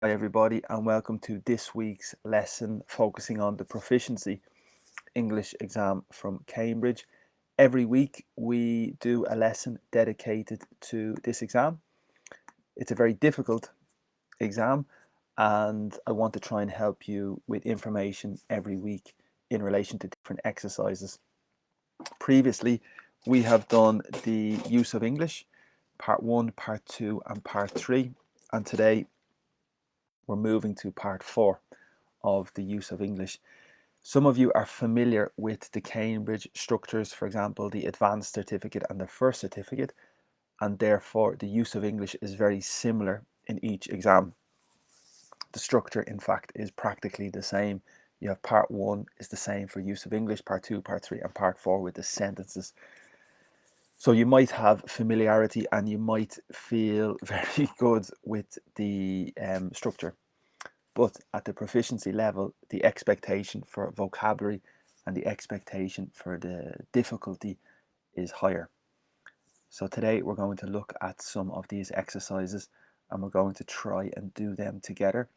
Hi everybody and welcome to this week's lesson focusing on the Proficiency English Exam from Cambridge. Every week we do a lesson dedicated to this exam. It's a very difficult exam and I want to try and help you with information every week in relation to different exercises. Previously we have done the use of English, part 1, part 2 and part 3, and today we're moving to part 4 of the use of English. Some of you are familiar with the Cambridge structures, for example, the advanced certificate and the first certificate, and therefore the use of English is very similar in each exam. The structure, in fact, is practically the same. You have part 1 is the same for use of English, part 2, part 3, and part 4 with the sentences. So you might have familiarity and you might feel very good with the structure. But at the proficiency level, the expectation for vocabulary and the expectation for the difficulty is higher. So today we're going to look at some of these exercises and we're going to try and do them together.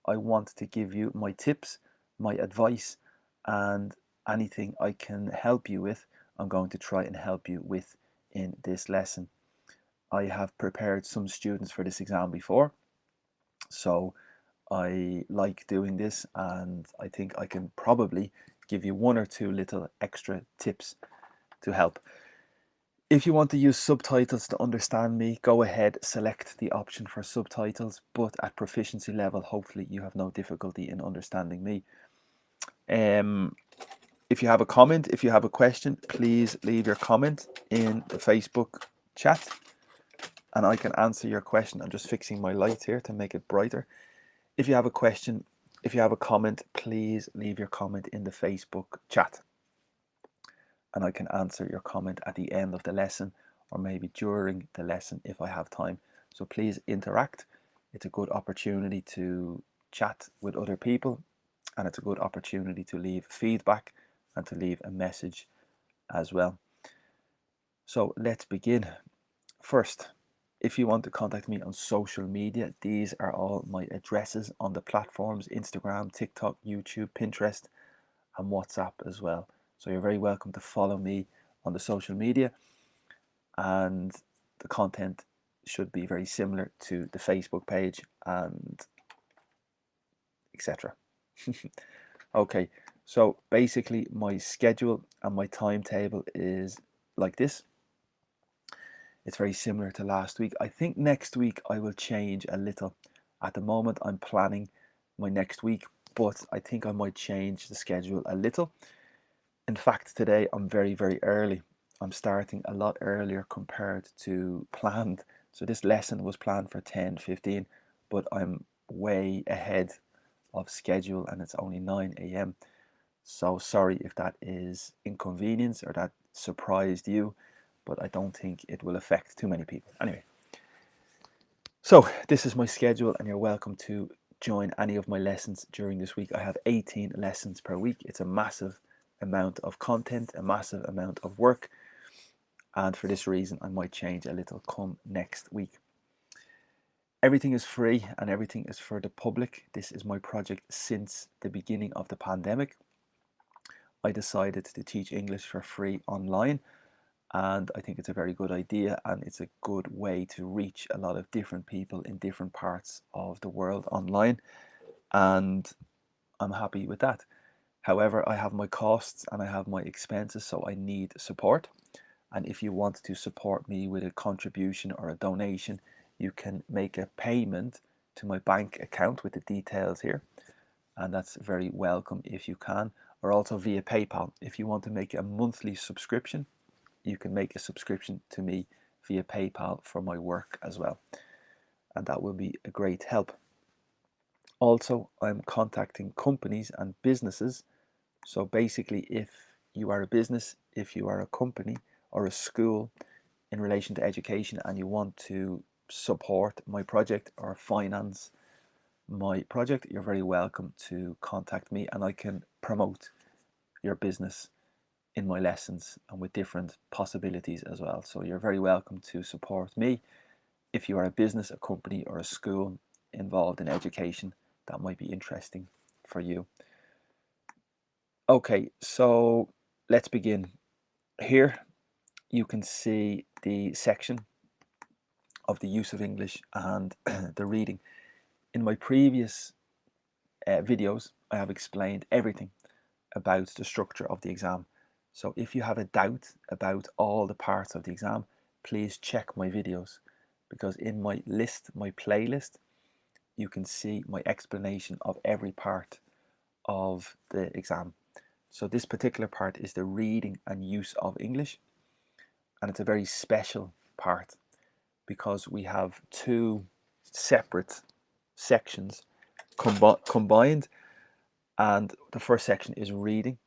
I want to give you my tips, my advice, and anything I can help you with, I'm going to try and help you with in this lesson. I have prepared some students for this exam before, so I like doing this and I think I can probably give you 1 or 2 little extra tips to help. If you want to use subtitles to understand me, go ahead, select the option for subtitles, but at proficiency level, hopefully you have no difficulty in understanding me. If you have a comment, if you have a question, please leave your comment in the Facebook chat and I can answer your question. I'm just fixing my lights here to make it brighter. If you have a question, if you have a comment, please leave your comment in the Facebook chat and I can answer your comment at the end of the lesson or maybe during the lesson if I have time. So please interact. It's a good opportunity to chat with other people and it's a good opportunity to leave feedback and to leave a message as well. So let's begin. First, if you want to contact me on social media, these are all my addresses on the platforms: Instagram, TikTok, YouTube, Pinterest, and WhatsApp as well. So you're very welcome to follow me on the social media, and the content should be very similar to the Facebook page and etc. Okay, so basically my schedule and my timetable is like this. It's very similar to last week. I think next week I will change a little. At the moment I'm planning my next week, but I think I might change the schedule a little. In fact, today I'm very early. I'm starting a lot earlier compared to planned. So this lesson was planned for 10:15, but I'm way ahead of schedule and it's only 9 a.m. So sorry if that is inconvenience or that surprised you, but I don't think it will affect too many people. Anyway, so this is my schedule and you're welcome to join any of my lessons during this week. I have 18 lessons per week. It's a massive amount of content, a massive amount of work, and for this reason I might change a little come next week. Everything is free and everything is for the public. This is my project since the beginning of the pandemic. I decided to teach English for free online, and I think it's a very good idea and it's a good way to reach a lot of different people in different parts of the world online, and I'm happy with that. However, I have my costs and I have my expenses, so I need support. And if you want to support me with a contribution or a donation, you can make a payment to my bank account with the details here, and that's very welcome if you can, or also via PayPal. If you want to make a monthly subscription, you can make a subscription to me via PayPal for my work as well, and that will be a great help. Also, I'm contacting companies and businesses. So basically, if you are a business, if you are a company or a school in relation to education and you want to support my project or finance my project, you're very welcome to contact me and I can promote your business in my lessons and with different possibilities as well. So you're very welcome to support me if you are a business, a company or a school involved in education that might be interesting for you. Okay, so let's begin. Here you can see the section of the use of English and the reading. In my previous videos, I have explained everything about the structure of the exam. So if you have a doubt about all the parts of the exam, please check my videos, because in my list, my playlist, you can see my explanation of every part of the exam. So this particular part is the reading and use of English, and it's a very special part because we have two separate sections combined, and the first section is reading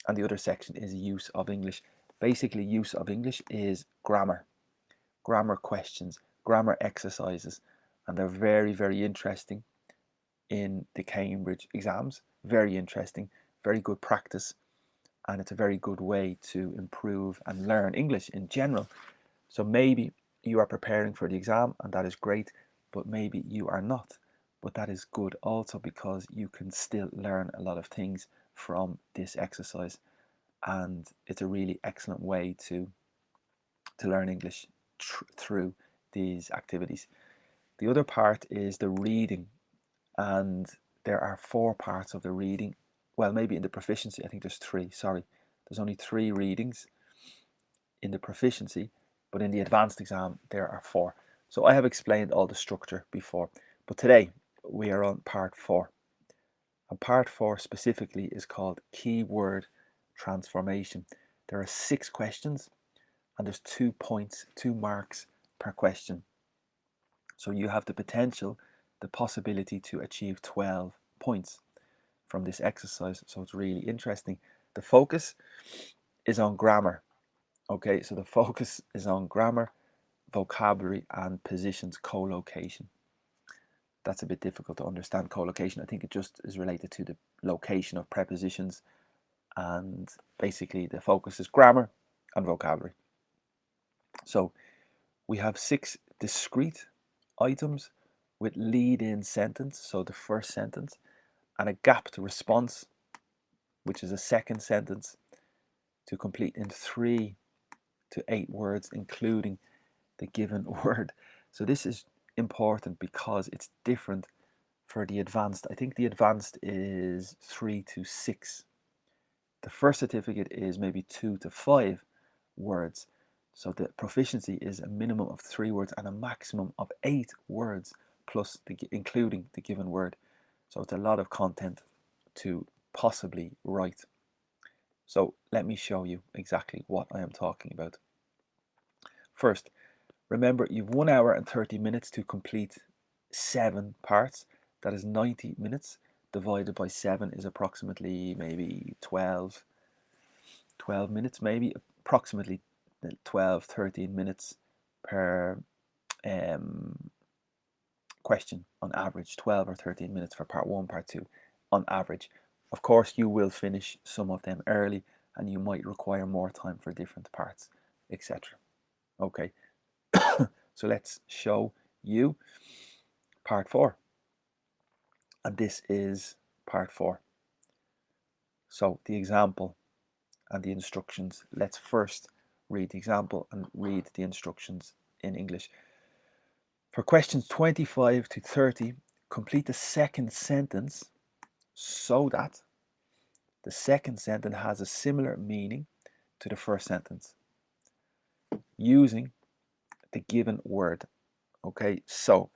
and the other section is use of English. Basically, use of English is grammar questions, grammar exercises, and they're very, very interesting in the Cambridge exams. Very interesting, very good practice, and it's a very good way to improve and learn English in general. So maybe you are preparing for the exam and that is great, but maybe you are not. But that is good also, because you can still learn a lot of things from this exercise, and it's a really excellent way to learn English through these activities. The other part is the reading, and there are 4 parts of the reading. Well, maybe in the proficiency, I think there's 3, sorry. There's only 3 readings in the proficiency, but in the advanced exam, there are 4. So I have explained all the structure before, but today we are on part 4. And part 4 specifically is called keyword transformation. There are 6 questions, and there's 2 points, 2 marks per question. So you have the potential, the possibility to achieve 12 points from this exercise. So it's really interesting. The focus is on grammar. Okay, so the focus is on grammar, vocabulary, and positions collocation. That's a bit difficult to understand, collocation. I think it just is related to the location of prepositions, and basically the focus is grammar and vocabulary. So we have 6 discrete items with lead-in sentence, so the first sentence, and a gapped response, which is a second sentence, to complete in 3 to 8 words, including the given word. So this is important because it's different for the advanced. I think the advanced is 3 to 6. The first certificate is maybe 2 to 5 words. So the proficiency is a minimum of 3 words and a maximum of 8 words, plus including the given word. So it's a lot of content to possibly write. So let me show you exactly what I am talking about. First, remember you've 1 hour and 30 minutes to complete 7 parts. That is 90 minutes divided by 7 is approximately maybe 12 minutes, maybe approximately 12, 13 minutes per question on average. 12 or 13 minutes for part 1, part 2 on average. Of course, you will finish some of them early and you might require more time for different parts, etc. Okay, so let's show you part 4. And this is part 4. So the example and the instructions. Let's first read the example and read the instructions in English. For questions 25 to 30, complete the second sentence so that the second sentence has a similar meaning to the first sentence using the given word. Okay, so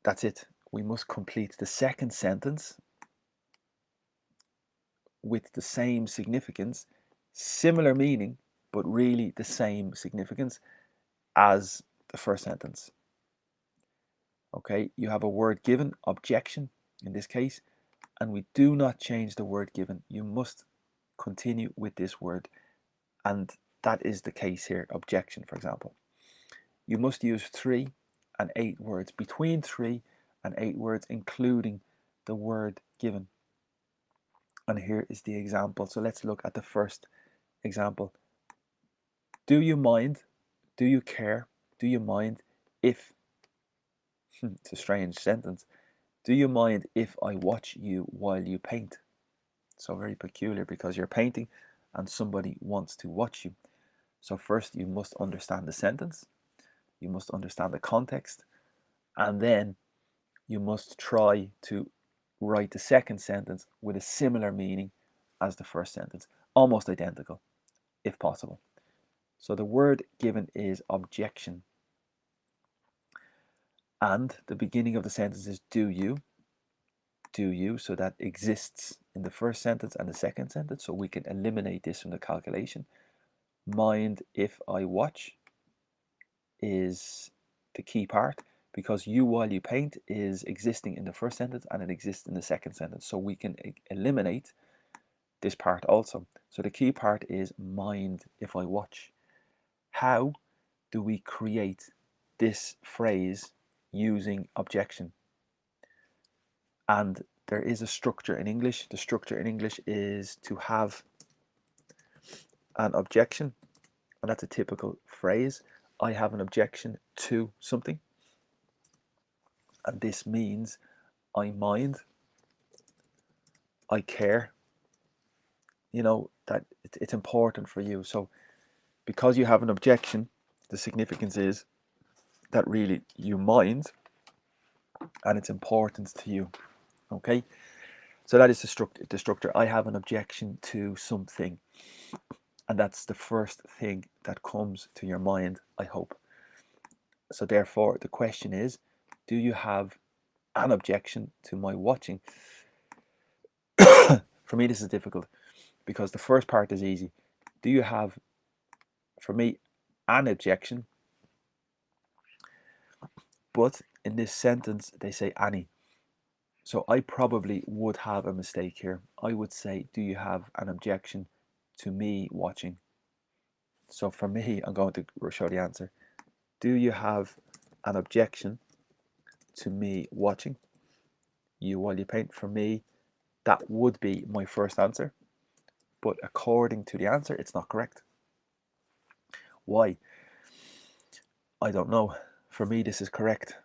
that's it. We must complete the second sentence with the same significance, similar meaning, but really the same significance as the first sentence. Okay, you have a word given, objection in this case, and we do not change the word given. You must continue with this word, and that is the case here, objection, for example. You must use 3 and 8 words, between 3 and 8 words, including the word given. And here is the example. So let's look at the first example. Do you mind? Do you care? Do you mind if It's a strange sentence. Do you mind if I watch you while you paint? So very peculiar because you're painting and somebody wants to watch you. So first you must understand the sentence, you must understand the context, and then you must try to write the second sentence with a similar meaning as the first sentence, almost identical, if possible. So the word given is objection. And the beginning of the sentence is do you. Do you, so that exists in the first sentence and the second sentence, so we can eliminate this from the calculation. Mind if I watch is the key part, because you while you paint is existing in the first sentence and it exists in the second sentence, so we can eliminate this part also. So the key part is mind if I watch. How do we create this phrase using objection? And there is a structure in English. The structure in English is to have an objection, and that's a typical phrase. I have an objection to something, and this means I mind, I care, that it's important for you. So because you have an objection, the significance is that really you mind and it's important to you. Okay, so that is the structure. I have an objection to something, and that's the first thing that comes to your mind, I hope. So therefore the question is, do you have an objection to my watching? For me this is difficult because the first part is easy. Do you have, for me, an objection? But in this sentence they say any. So I probably would have a mistake here. I would say, do you have an objection to me watching? So for me, I'm going to show the answer. Do you have an objection to me watching you while you paint? For me, that would be my first answer. But according to the answer, it's not correct. Why? I don't know. For me, this is correct.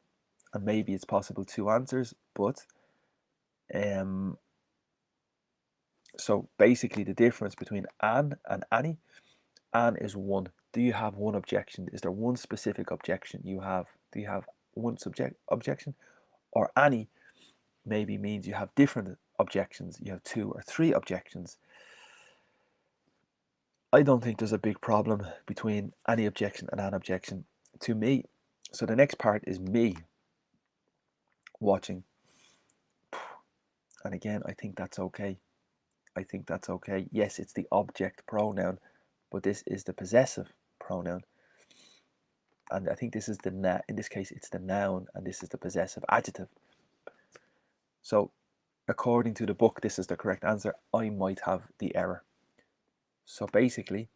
And maybe it's possible two answers, but so basically the difference between an and any, an is one. Do you have one objection? Is there one specific objection you have? Do you have one objection? Or any maybe means you have different objections. You have two or three objections. I don't think there's a big problem between any objection and an objection to me. So the next part is me watching. And again, I think that's okay. I think that's okay. Yes, it's the object pronoun, but this is the possessive pronoun. And I think this is in this case, it's the noun, and this is the possessive adjective. So according to the book, this is the correct answer. I might have the error. So basically,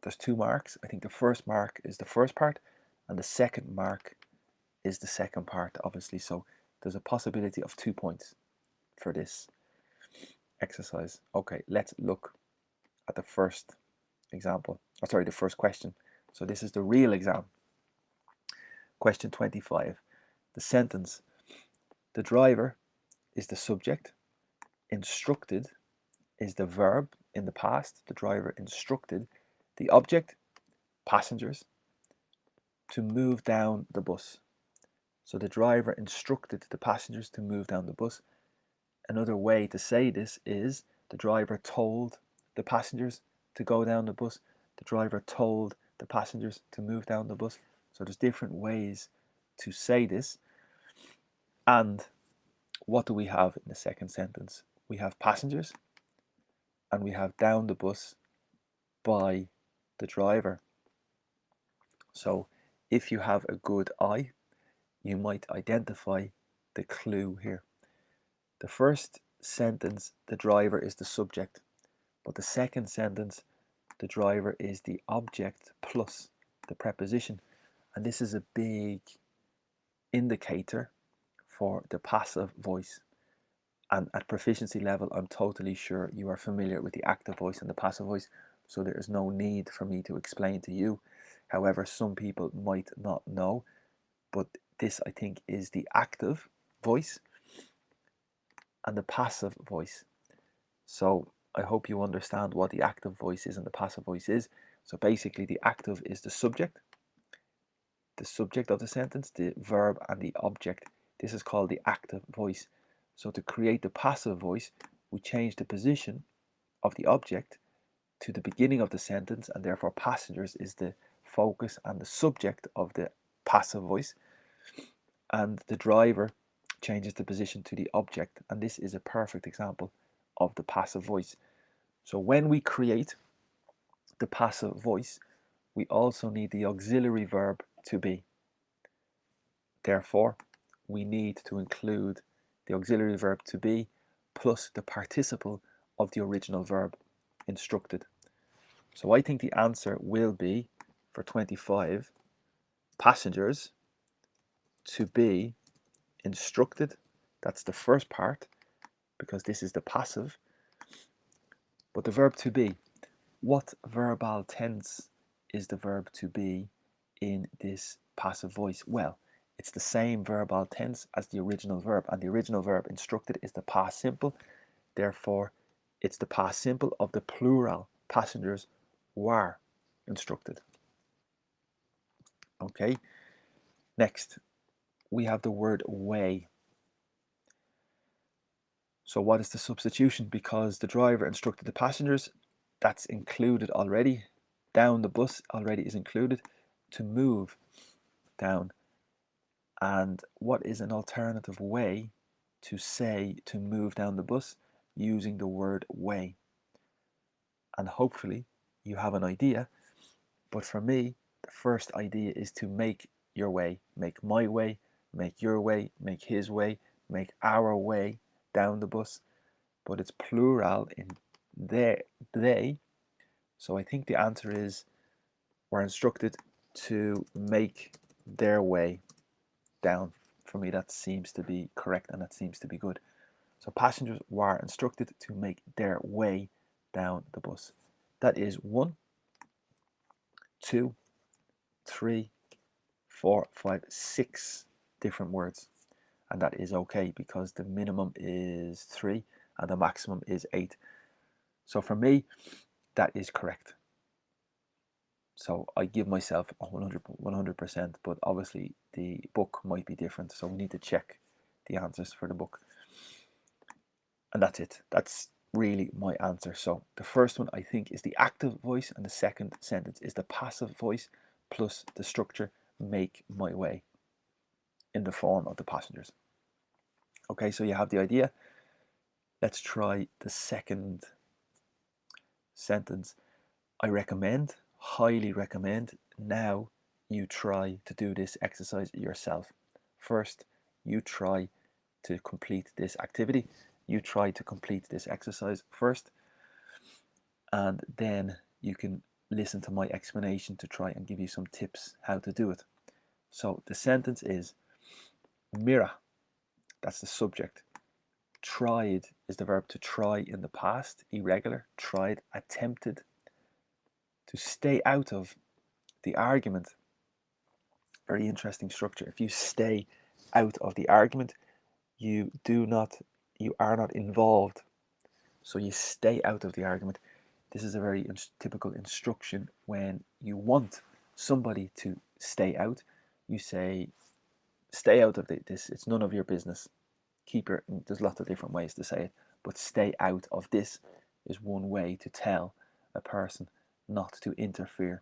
there's two marks. I think the first mark is the first part, and the second mark is the second part, obviously. So there's a possibility of 2 points for this exercise. Okay, let's look at the first example. Oh, sorry, the first question. So this is the real exam. Question 25. The sentence, the driver is the subject, instructed is the verb in the past, the driver instructed the object, passengers, to move down the bus. So the driver instructed the passengers to move down the bus. Another way to say this is the driver told the passengers to go down the bus. The driver told the passengers to move down the bus. So there's different ways to say this. And what do we have in the second sentence? We have passengers and we have down the bus by the driver. So if you have a good eye, you might identify the clue here. The first sentence, the driver is the subject, but the second sentence, the driver is the object plus the preposition. And this is a big indicator for the passive voice. And at proficiency level, I'm totally sure you are familiar with the active voice and the passive voice, so there is no need for me to explain to you. However, some people might not know, but this, I think, is the active voice and the passive voice. So I hope you understand what the active voice is and the passive voice is. So basically the active is the subject of the sentence, the verb and the object. This is called the active voice. So to create the passive voice, we change the position of the object to the beginning of the sentence, and therefore passengers is the focus and the subject of the passive voice, and the driver changes the position to the object, and this is a perfect example of the passive voice. So when we create the passive voice, we also need the auxiliary verb to be. Therefore, we need to include the auxiliary verb to be plus the participle of the original verb, instructed. So I think the answer will be, for 25, passengers to be instructed. That's the first part, because this is the passive. But the verb to be, what verbal tense is the verb to be in this passive voice? Well, it's the same verbal tense as the original verb, and the original verb instructed is the past simple. Therefore, it's the past simple of the plural. Passengers were instructed. Okay, next we have the word way. So what is the substitution? Because the driver instructed the passengers, that's included already. Down the bus already is included. To move down. And what is an alternative way to say to move down the bus? Using the word way. And hopefully you have an idea. But for me, the first idea is to make your way. Make my way, make your way, make his way, make our way down the bus. But it's plural in they. So I think the answer is we're instructed to make their way down. For me, that seems to be correct and that seems to be good. So passengers were instructed to make their way down the bus. That is 1, 2, 3, 4, 5, 6 different words. And that is okay because the minimum is 3 and the maximum is 8. So for me, that is correct. So I give myself 100%, but obviously the book might be different. So we need to check the answers for the book. And that's it. That's really my answer. So the first one I think is the active voice, and the second sentence is the passive voice plus the structure make my way in the form of the passengers. Okay, so you have the idea. Let's try the second sentence. I recommend, highly recommend, now you try to do this exercise yourself. First, you try to complete this activity. You try to complete this exercise first, and then you can listen to my explanation to try and give you some tips how to do it. So the sentence is Mira, that's the subject. Tried is the verb to try in the past, irregular, tried, attempted. To stay out of the argument, very interesting structure. If you stay out of the argument, you are not involved. So you stay out of the argument. This is a very typical instruction when you want somebody to stay out. You say, stay out of this. It's none of your business. There's lots of different ways to say it, but stay out of this is one way to tell a person not to interfere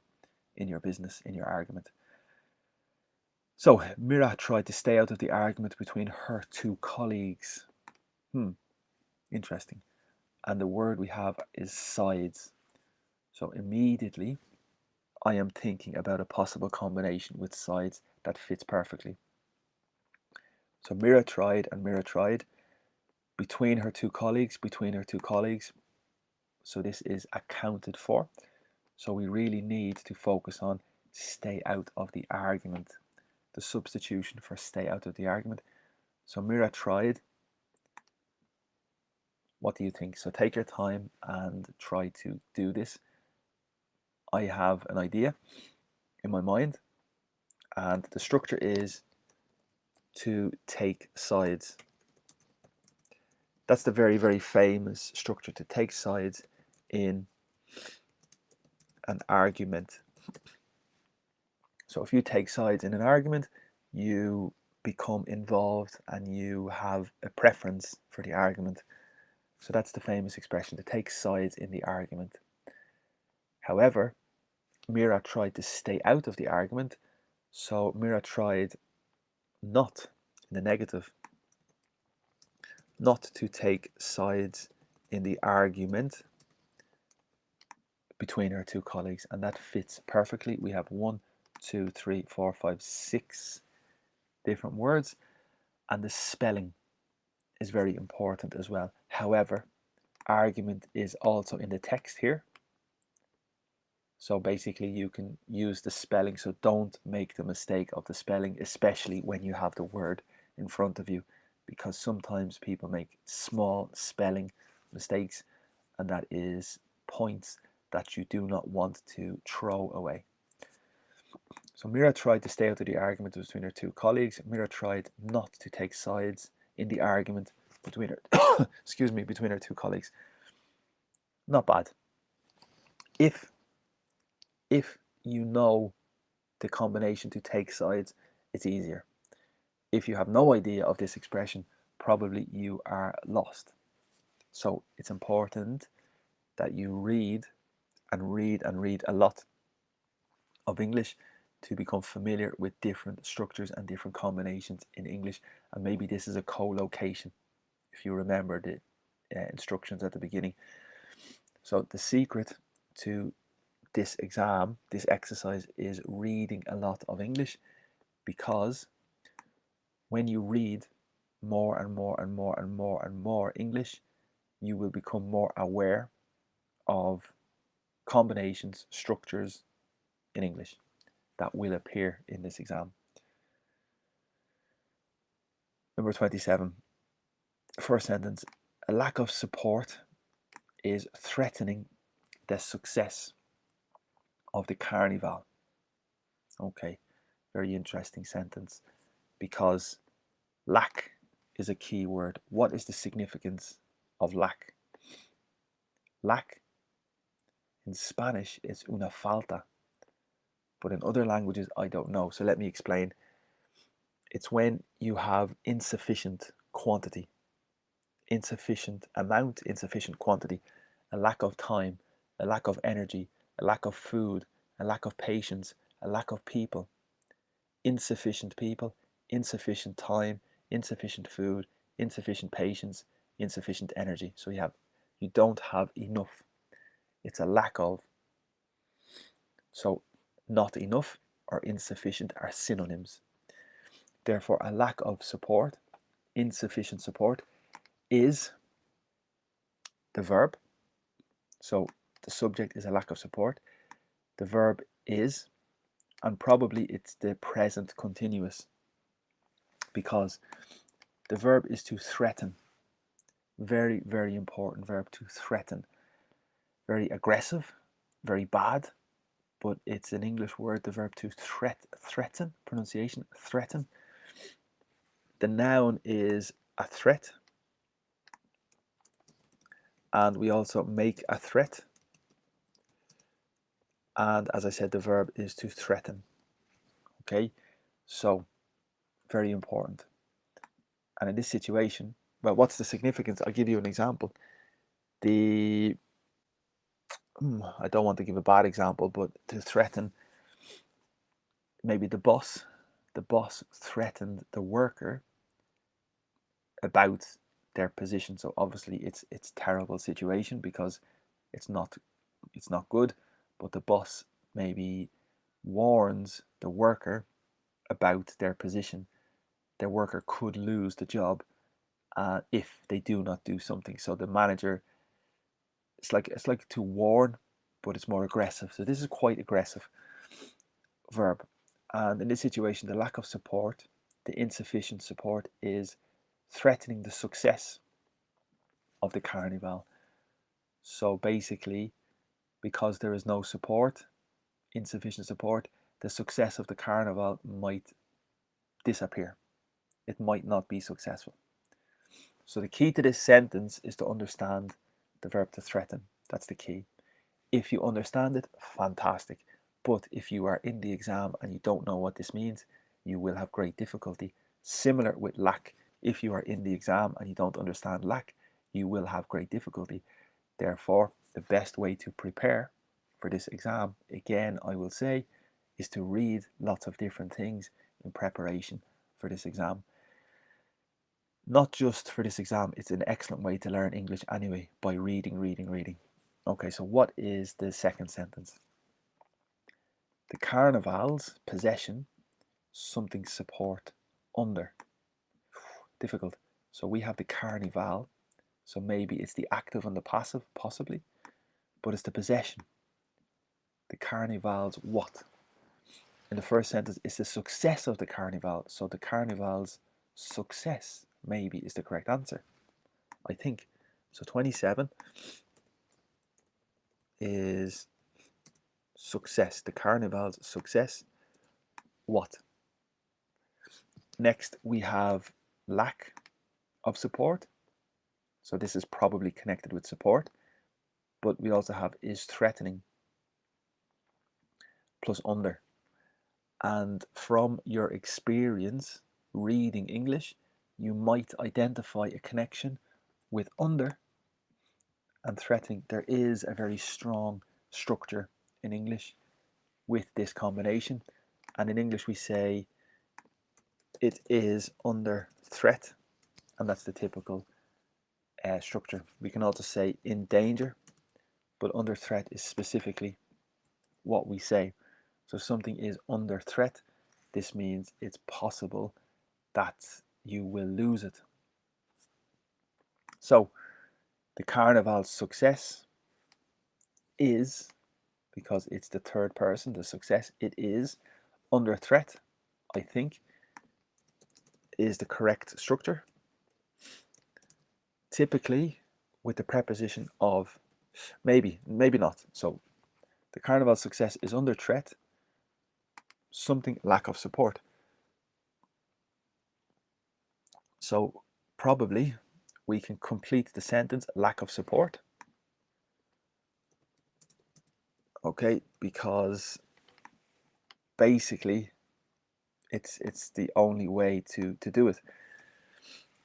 in your business, in your argument. So Mira tried to stay out of the argument between her two colleagues. Interesting. And the word we have is sides. So immediately I am thinking about a possible combination with sides that fits perfectly. So Mira tried and Mira tried between her two colleagues, So this is accounted for. So we really need to focus on stay out of the argument. The substitution for stay out of the argument. So Mira tried. What do you think? So take your time and try to do this. I have an idea in my mind, and the structure is to take sides. That's the very, very famous structure, to take sides in an argument. So if you take sides in an argument, you become involved and you have a preference for the argument. So that's the famous expression, to take sides in the argument. However, Mira tried to stay out of the argument, so Mira tried not, in the negative, not to take sides in the argument between her two colleagues, and that fits perfectly. We have 1, 2, 3, 4, 5, 6 different words, and the spelling is very important as well. However, argument is also in the text here, so basically you can use the spelling, so don't make the mistake of the spelling, especially when you have the word in front of you, because sometimes people make small spelling mistakes, and that is points that you do not want to throw away. So Mira tried to stay out of the argument between her two colleagues. Mira tried not to take sides in the argument between her between her two colleagues. Not bad. If you know the combination to take sides, it's easier. If you have no idea of this expression, probably you are lost. So it's important that you read and read and read a lot of English to become familiar with different structures and different combinations in English. And maybe this is a collocation, if you remember the instructions at the beginning. So the secret to this exam, this exercise, is reading a lot of English, because when you read more and more and more and more and more English, you will become more aware of combinations, structures in English that will appear in this exam. Number 27, first sentence. A lack of support is threatening the success of the carnival. Okay, very interesting sentence, because lack is a key word. What is the significance of lack? Lack in Spanish is una falta, but in other languages I don't know. So let me explain. It's when you have insufficient quantity, insufficient amount, insufficient quantity, a lack of time, a lack of energy, a lack of food, a lack of patience, a lack of people. Insufficient people, insufficient time, insufficient food, insufficient patience, insufficient energy. So you don't have enough. It's a lack of. So not enough or insufficient are synonyms. Therefore, a lack of support, insufficient support, is the verb. So the subject is a lack of support. The verb is, and probably it's the present continuous, because the verb is to threaten. Very, very important verb, to threaten. Very aggressive, very bad, but it's an English word, the verb to threaten, pronunciation, threaten. The noun is a threat, and we also make a threat. And as I said, the verb is to threaten. Okay, so very important. And in this situation, well, what's the significance? I'll give you an example. I don't want to give a bad example, but to threaten, maybe the boss threatened the worker about their position. So obviously it's terrible situation, because it's not good, but the boss maybe warns the worker about their position. The worker could lose the job if they do not do something. So the manager, it's like to warn, but it's more aggressive. So this is quite aggressive verb. And in this situation, the lack of support, the insufficient support, is threatening the success of the carnival. So basically, because there is no support, insufficient support, the success of the carnival might disappear. it might not be successful. So the key to this sentence is to understand the verb to threaten. That's the key. If you understand it, fantastic. But if you are in the exam and you don't know what this means, you will have great difficulty. Similar with lack. If you are in the exam and you don't understand lack, you will have great difficulty. Therefore, the best way to prepare for this exam, again, I will say, is to read lots of different things in preparation for this exam. Not just for this exam, it's an excellent way to learn English anyway, by reading, reading, reading. Okay, so what is the second sentence? The carnival's possession something support under. Difficult. So we have the carnival, so maybe it's the active and the passive, possibly, but it's the possession. The carnival's what? In the first sentence, it's the success of the carnival, so the carnival's success maybe is the correct answer, I think. So 27 is success, the carnival's success. What? Next, we have lack of support. So this is probably connected with support, but we also have is threatening plus under. And from your experience reading English, you might identify a connection with under and threatening. There is a very strong structure in English with this combination. And in English, we say it is under threat, and that's the typical structure. We can also say in danger, but under threat is specifically what we say. So something is under threat. This means it's possible that you will lose it. So the carnival's success is, because it's the third person, the success, it is under threat, I think, is the correct structure. Typically with the preposition of, maybe not. So the carnival's success is under threat, something lack of support. So probably we can complete the sentence lack of support. Okay, because basically it's the only way to do it.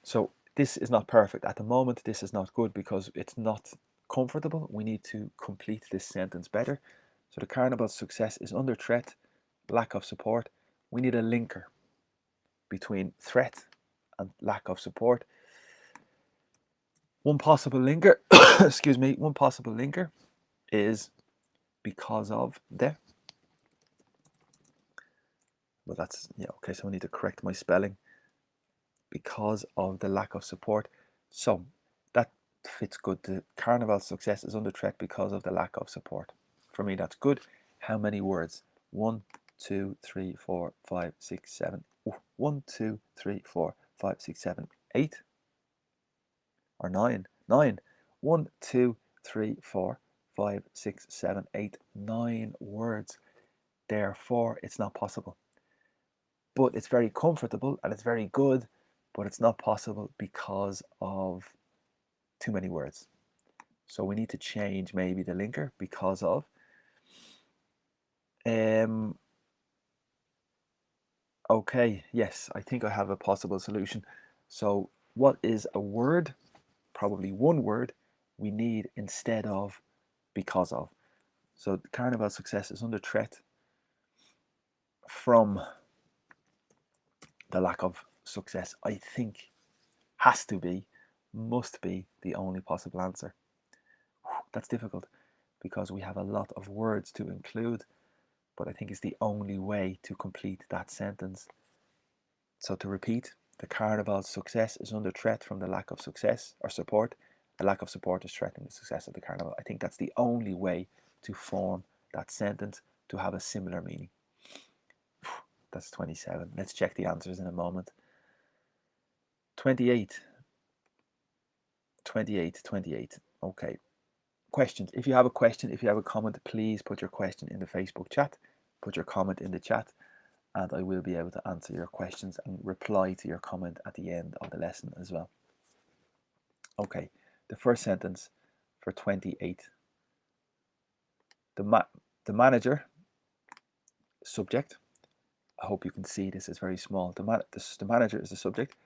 So this is not perfect at the moment. This is not good because it's not comfortable. We need to complete this sentence better. So the carnival's success is under threat, lack of support. We need a linker between threat and lack of support. One possible linker, excuse me, one possible linker is because of the. Well, that's, yeah, okay, so I need to correct my spelling. Because of the lack of support. So that fits good. The carnival's success is under threat because of the lack of support. For me, that's good. How many words? 1, 2, 3, 4, 5, 6, 7. 1, 2, 3, 4, 5, 6, 7, 8 or 9. 9. 1, 2, 3, 4, 5, 6, 7, 8, 9 words. Therefore, it's not possible. But it's very comfortable and it's very good, but it's not possible because of too many words. So we need to change maybe the linker because of. Okay, yes, I think I have a possible solution. So what is a word, probably one word, we need instead of because of? So the carnival success is under threat from the lack of success. I think has to be, must be the only possible answer. That's difficult because we have a lot of words to include, but I think it's the only way to complete that sentence. So to repeat, the carnival's success is under threat from the lack of success or support. The lack of support is threatening the success of the carnival. I think that's the only way to form that sentence to have a similar meaning. That's 27. Let's check the answers in a moment. 28. 28, 28. Okay. Questions. If you have a question, if you have a comment, please put your question in the Facebook chat. Put your comment in the chat. and I will be able to answer your questions and reply to your comment at the end of the lesson as well. Okay, the first sentence for 28. The manager, subject. I hope you can see this is very small. The manager is the subject.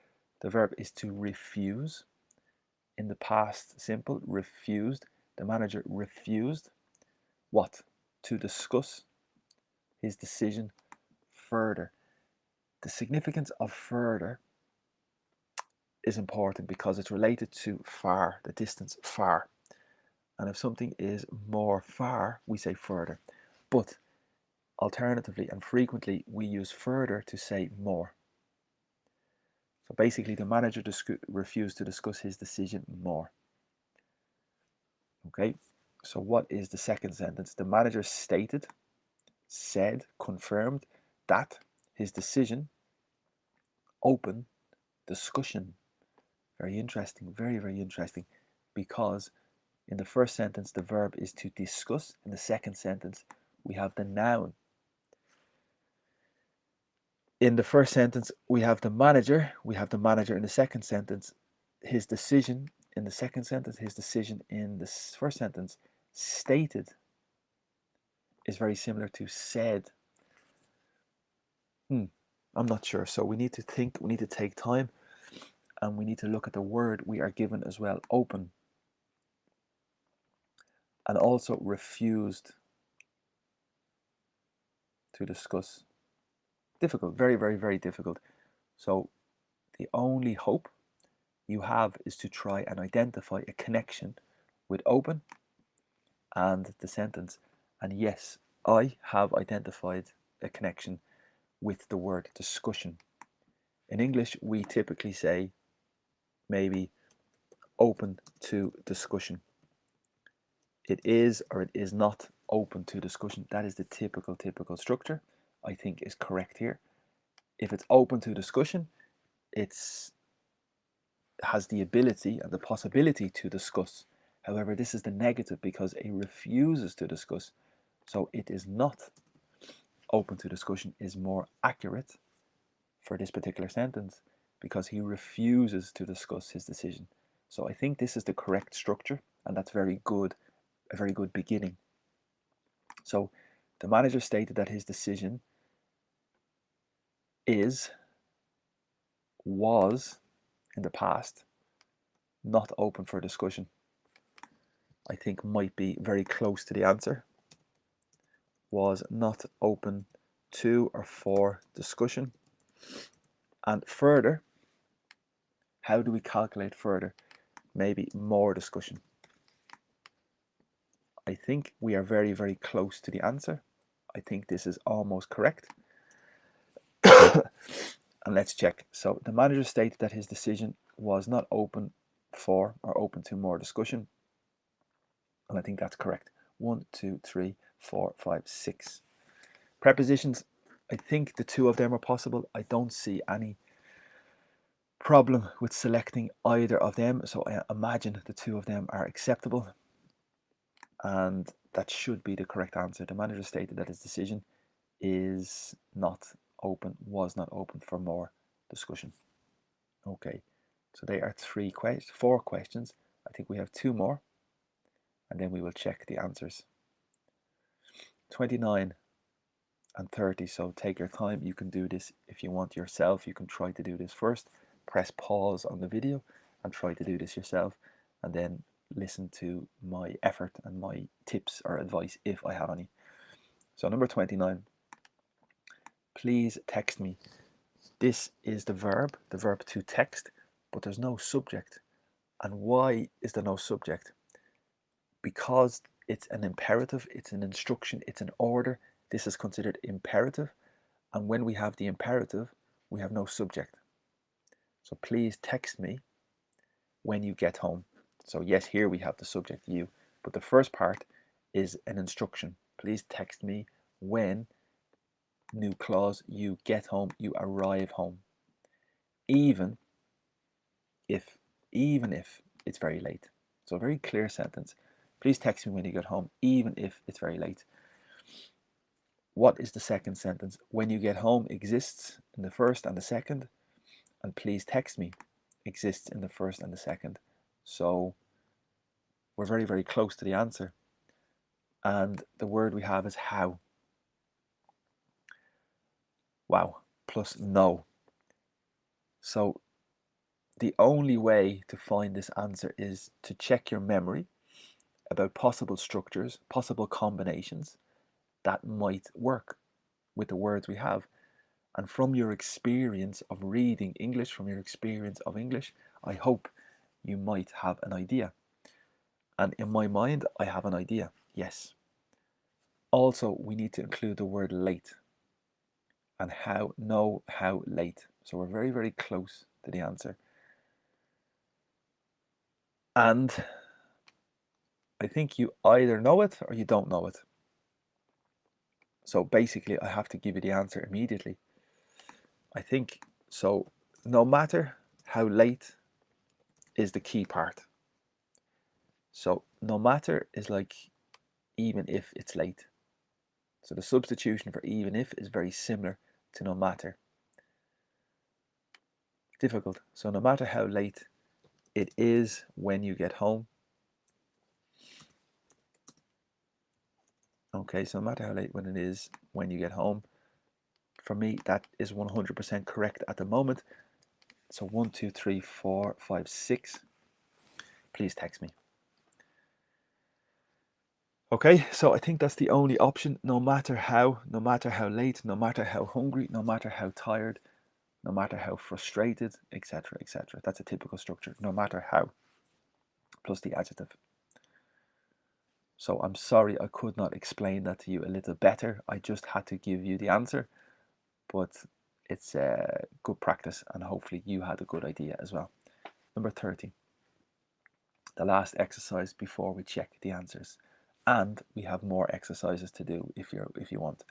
The verb is to refuse. In the past simple, refused. The manager refused what? To discuss his decision further. The significance of further is important because it's related to far, the distance far. And if something is more far, we say further. But alternatively and frequently, we use further to say more. So basically, the manager refused to discuss his decision more. Okay, so what is the second sentence? The manager stated, said, confirmed that his decision open discussion. Very interesting, very, very interesting, because in the first sentence, the verb is to discuss. In the second sentence, we have the noun. In the first sentence, we have the manager. We have the manager in the second sentence. His decision in the second sentence, his decision in the first sentence. Stated is very similar to said. I'm not sure. So we need to think, we need to take time, and we need to look at the word we are given as well. Open. And also refused to discuss. Difficult, very, very, very difficult. So the only hope you have is to try and identify a connection with open and the sentence. And yes, I have identified a connection with the word discussion. In English, we typically say maybe open to discussion. It is or it is not open to discussion. That is the typical structure. I think is correct here. If it's open to discussion, it's has the ability and the possibility to discuss. However, this is the negative because it refuses to discuss. So it is not open to discussion is more accurate for this particular sentence because he refuses to discuss his decision. So I think this is the correct structure, and that's very good, a very good beginning. So the manager stated that his decision was in the past not open for discussion. I think might be very close to the answer. Was not open to or for discussion. And further, how do we calculate further? Maybe more discussion. I think we are very, very close to the answer. I think this is almost correct. And let's check. So the manager stated that his decision was not open for or open to more discussion. And I think that's correct. 1, 2, 3, 4, 5, 6. Prepositions, I think the two of them are possible. I don't see any problem with selecting either of them. So I imagine the two of them are acceptable. And that should be the correct answer. The manager stated that his decision is not open, was not open for more discussion. Okay, so they are 4 questions. I think we have 2 more, and then we will check the answers. 29 and 30, so take your time. You can do this if you want yourself. You can try to do this first. Press pause on the video and try to do this yourself, and then listen to my effort and my tips or advice if I have any. So number 29, please text me. This is the verb to text, but there's no subject. And why is there no subject? Because it's an imperative, it's an instruction, it's an order. This is considered imperative. And when we have the imperative, we have no subject. So please text me when you get home. So yes, here we have the subject, you, but the first part is an instruction. Please text me when, new clause, you get home, you arrive home. Even if it's very late. So a very clear sentence. Please text me when you get home, even if it's very late. What is the second sentence? When you get home exists in the first and the second, and please text me exists in the first and the second. So we're very, very close to the answer. And the word we have is how. Wow, plus no. So the only way to find this answer is to check your memory about possible structures, possible combinations that might work with the words we have. And from your experience of reading English, from your experience of English, I hope you might have an idea. And in my mind, I have an idea, yes. Also, we need to include the word late. And how late. So we're very, very close to the answer. And I think you either know it or you don't know it. So basically, I have to give you the answer immediately. I think so. No matter how late is the key part. So no matter is like even if it's late. So the substitution for even if is very similar to no matter. Difficult. So no matter how late it is when you get home. Okay, so no matter how late when it is when you get home. For me, that is 100% correct at the moment. So 1, 2, 3, 4, 5, 6. Please text me. Okay, so I think that's the only option. No matter how late, no matter how hungry, no matter how tired, no matter how frustrated, etc., etc. That's a typical structure. No matter how, plus the adjective. So I'm sorry I could not explain that to you a little better. I just had to give you the answer, but it's good practice, and hopefully you had a good idea as well. Number 30, the last exercise before we check the answers, and we have more exercises to do if you want.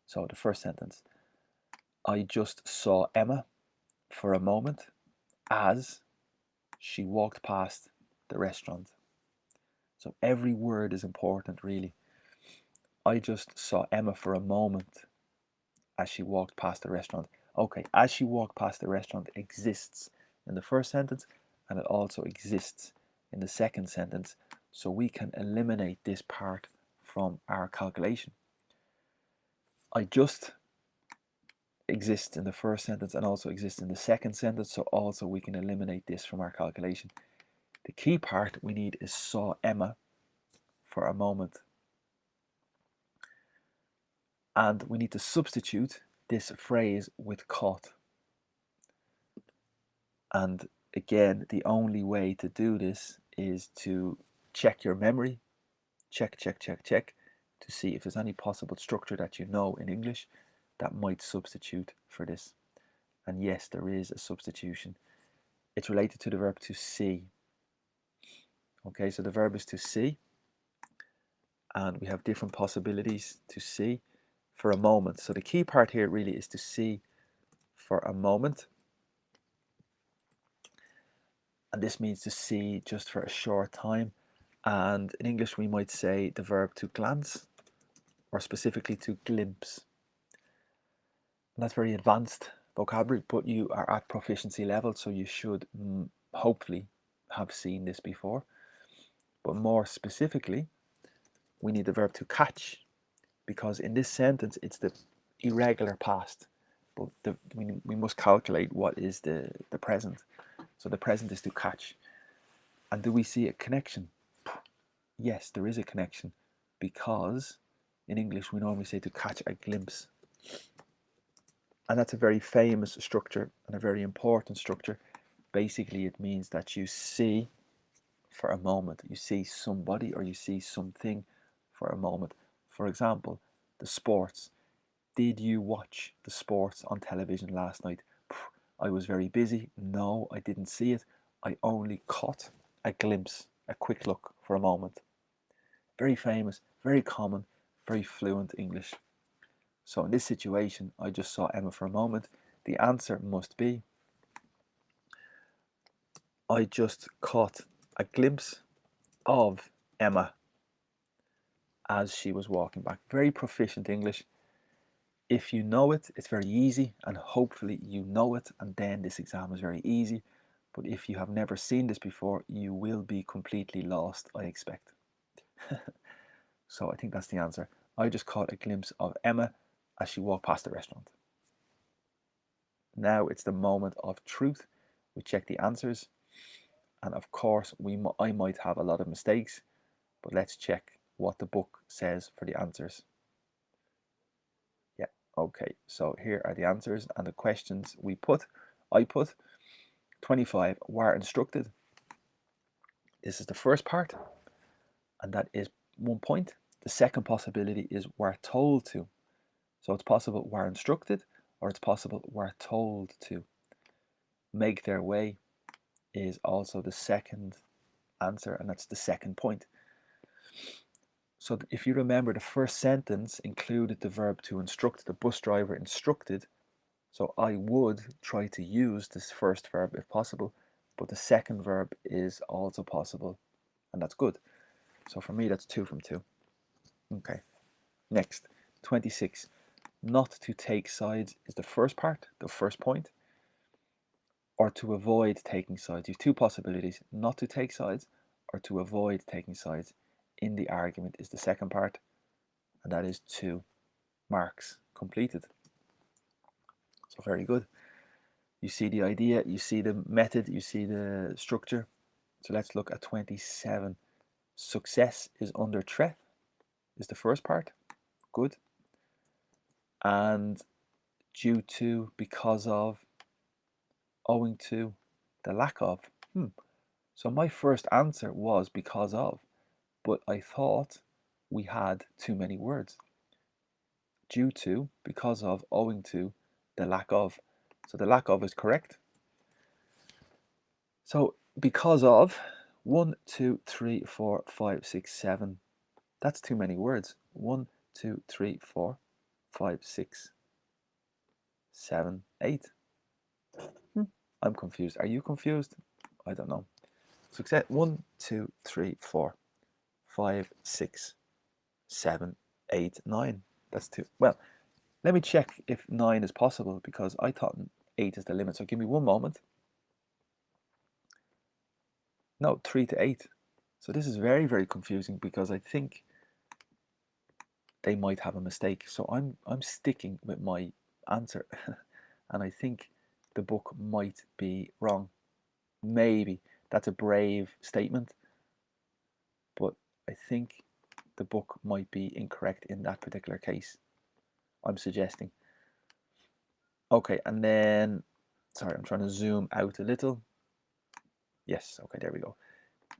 So the first sentence: I just saw Emma for a moment as she walked past the restaurant. So every word is important, really. I just saw Emma for a moment as she walked past the restaurant. Okay, as she walked past the restaurant exists in the first sentence, and it also exists in the second sentence. So we can eliminate this part from our calculation. I just exists in the first sentence and also exists in the second sentence, so also we can eliminate this from our calculation. The key part we need is saw Emma for a moment. And we need to substitute this phrase with caught. And again, the only way to do this is to check your memory, check, to see if there's any possible structure that you know in English that might substitute for this. And yes, there is a substitution. It's related to the verb to see. Okay, so the verb is to see, and we have different possibilities to see for a moment. So the key part here really is to see for a moment. And this means to see just for a short time. And in English, we might say the verb to glance, or specifically to glimpse. And that's very advanced vocabulary, but you are at proficiency level, so you should hopefully have seen this before. But more specifically, we need the verb to catch, because in this sentence, it's the irregular past. But we must calculate what is the present. So the present is to catch. And do we see a connection? Yes, there is a connection, because in English we normally say to catch a glimpse. And that's a very famous structure and a very important structure. Basically, it means that you see for a moment. You see somebody or you see something for a moment. For example, the sports. Did you watch the sports on television last night? I was very busy. No, I didn't see it. I only caught a glimpse, a quick look for a moment. Very famous, very common, very fluent English. So in this situation, I just saw Emma for a moment. The answer must be, I just caught a glimpse of Emma as she was walking back. Very proficient English. If you know it, it's very easy, and hopefully you know it, and then this exam is very easy. But if you have never seen this before, you will be completely lost, I expect. So I think that's the answer. I just caught a glimpse of Emma as she walked past the restaurant. Now it's the moment of truth. We check the answers, and of course I might have a lot of mistakes, but let's check what the book says for the answers. Yeah, okay, so here are the answers and the questions I put 25 were instructed. This is the first part, and that is 1 point. The second possibility is were told to. So it's possible were instructed, or it's possible were told to. Make their way is also the second answer, and that's the second point. So if you remember, the first sentence included the verb to instruct. The bus driver instructed. So I would try to use this first verb if possible, but the second verb is also possible, and that's good. So for me, that's 2 from 2. Okay, next, 26. Not to take sides is the first part, the first point, or to avoid taking sides. You have 2 possibilities, not to take sides or to avoid taking sides in the argument is the second part, and that is 2 marks completed. So very good. You see the idea, you see the method, you see the structure. So let's look at 27. Success is under threat is the first part. Good. And due to, because of, owing to, the lack of. So my first answer was because of, but I thought we had too many words. Due to, because of, owing to, the lack of. So the lack of is correct. So because of, 1, 2, 3, 4, 5, 6, 7. That's too many words. 1, 2, 3, 4, 5, 6, 7, 8. I'm confused. Are you confused? I don't know. Success. 1, 2, 3, 4, 5, 6, 7, 8, 9. That's 2. Well, let me check if 9 is possible, because I thought 8 is the limit. So give me 1 moment. No, 3 to 8. So this is very, very confusing, because I think they might have a mistake. So I'm sticking with my answer, and I think the book might be wrong. Maybe that's a brave statement, but I think the book might be incorrect in that particular case. I'm suggesting. Okay, and then, sorry, I'm trying to zoom out a little. Yes, okay, there we go.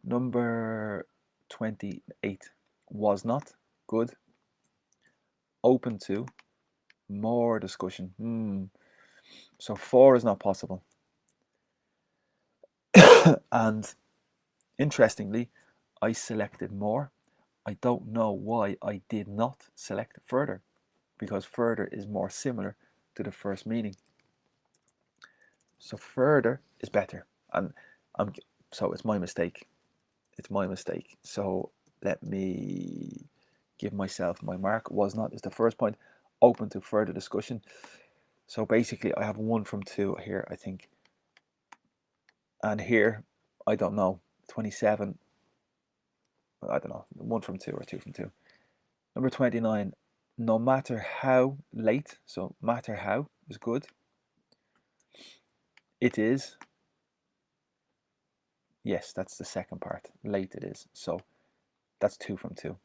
Number 28, was not. Good. Open to, more discussion. So 4 is not possible. And interestingly, I selected more. I don't know why I did not select further, because further is more similar to the first meaning. So further is better, and so it's my mistake. It's my mistake. So let me give myself my mark. Was not is the first point. Open to further discussion. So basically, I have 1 from 2 here, I think. And here, I don't know. 27. I don't know. 1 from 2 or 2 from 2. Number 29. No matter how late. So matter how is good. It is. Yes, that's the second part. Late it is. So that's 2 from 2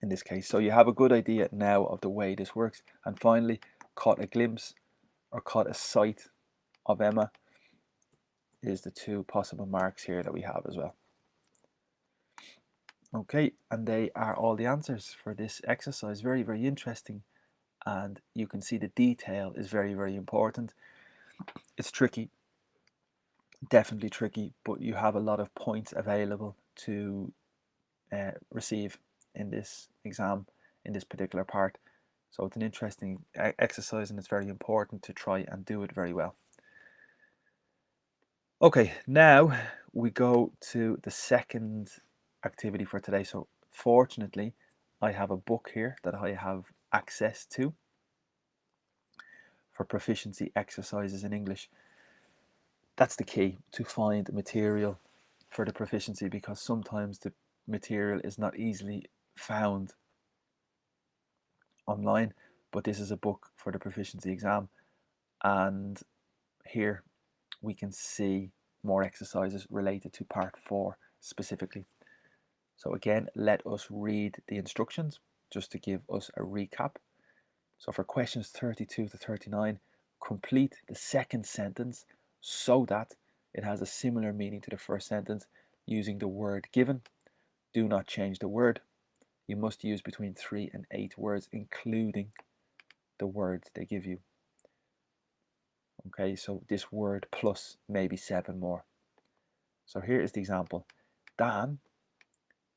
in this case. So you have a good idea now of the way this works. And finally, caught a glimpse or caught a sight of Emma is the 2 possible marks here that we have as well. Okay, and they are all the answers for this exercise. Very, very interesting. And you can see the detail is very, very important. It's tricky, definitely tricky, but you have a lot of points available to receive in this exam, in this particular part. So it's an interesting exercise, and it's very important to try and do it very well. Okay, now we go to the second activity for today. So fortunately, I have a book here that I have access to for proficiency exercises in English. That's the key, to find material for the proficiency, because sometimes the material is not easily found online, but this is a book for the proficiency exam, and here we can see more exercises related to part 4 specifically. So again, let us read the instructions just to give us a recap. So for questions 32 to 39, complete the second sentence so that it has a similar meaning to the first sentence using the word given. Do not change the word. You must use between 3 and 8 words, including the words they give you. Okay, so this word plus maybe 7 more. So here is the example. Dan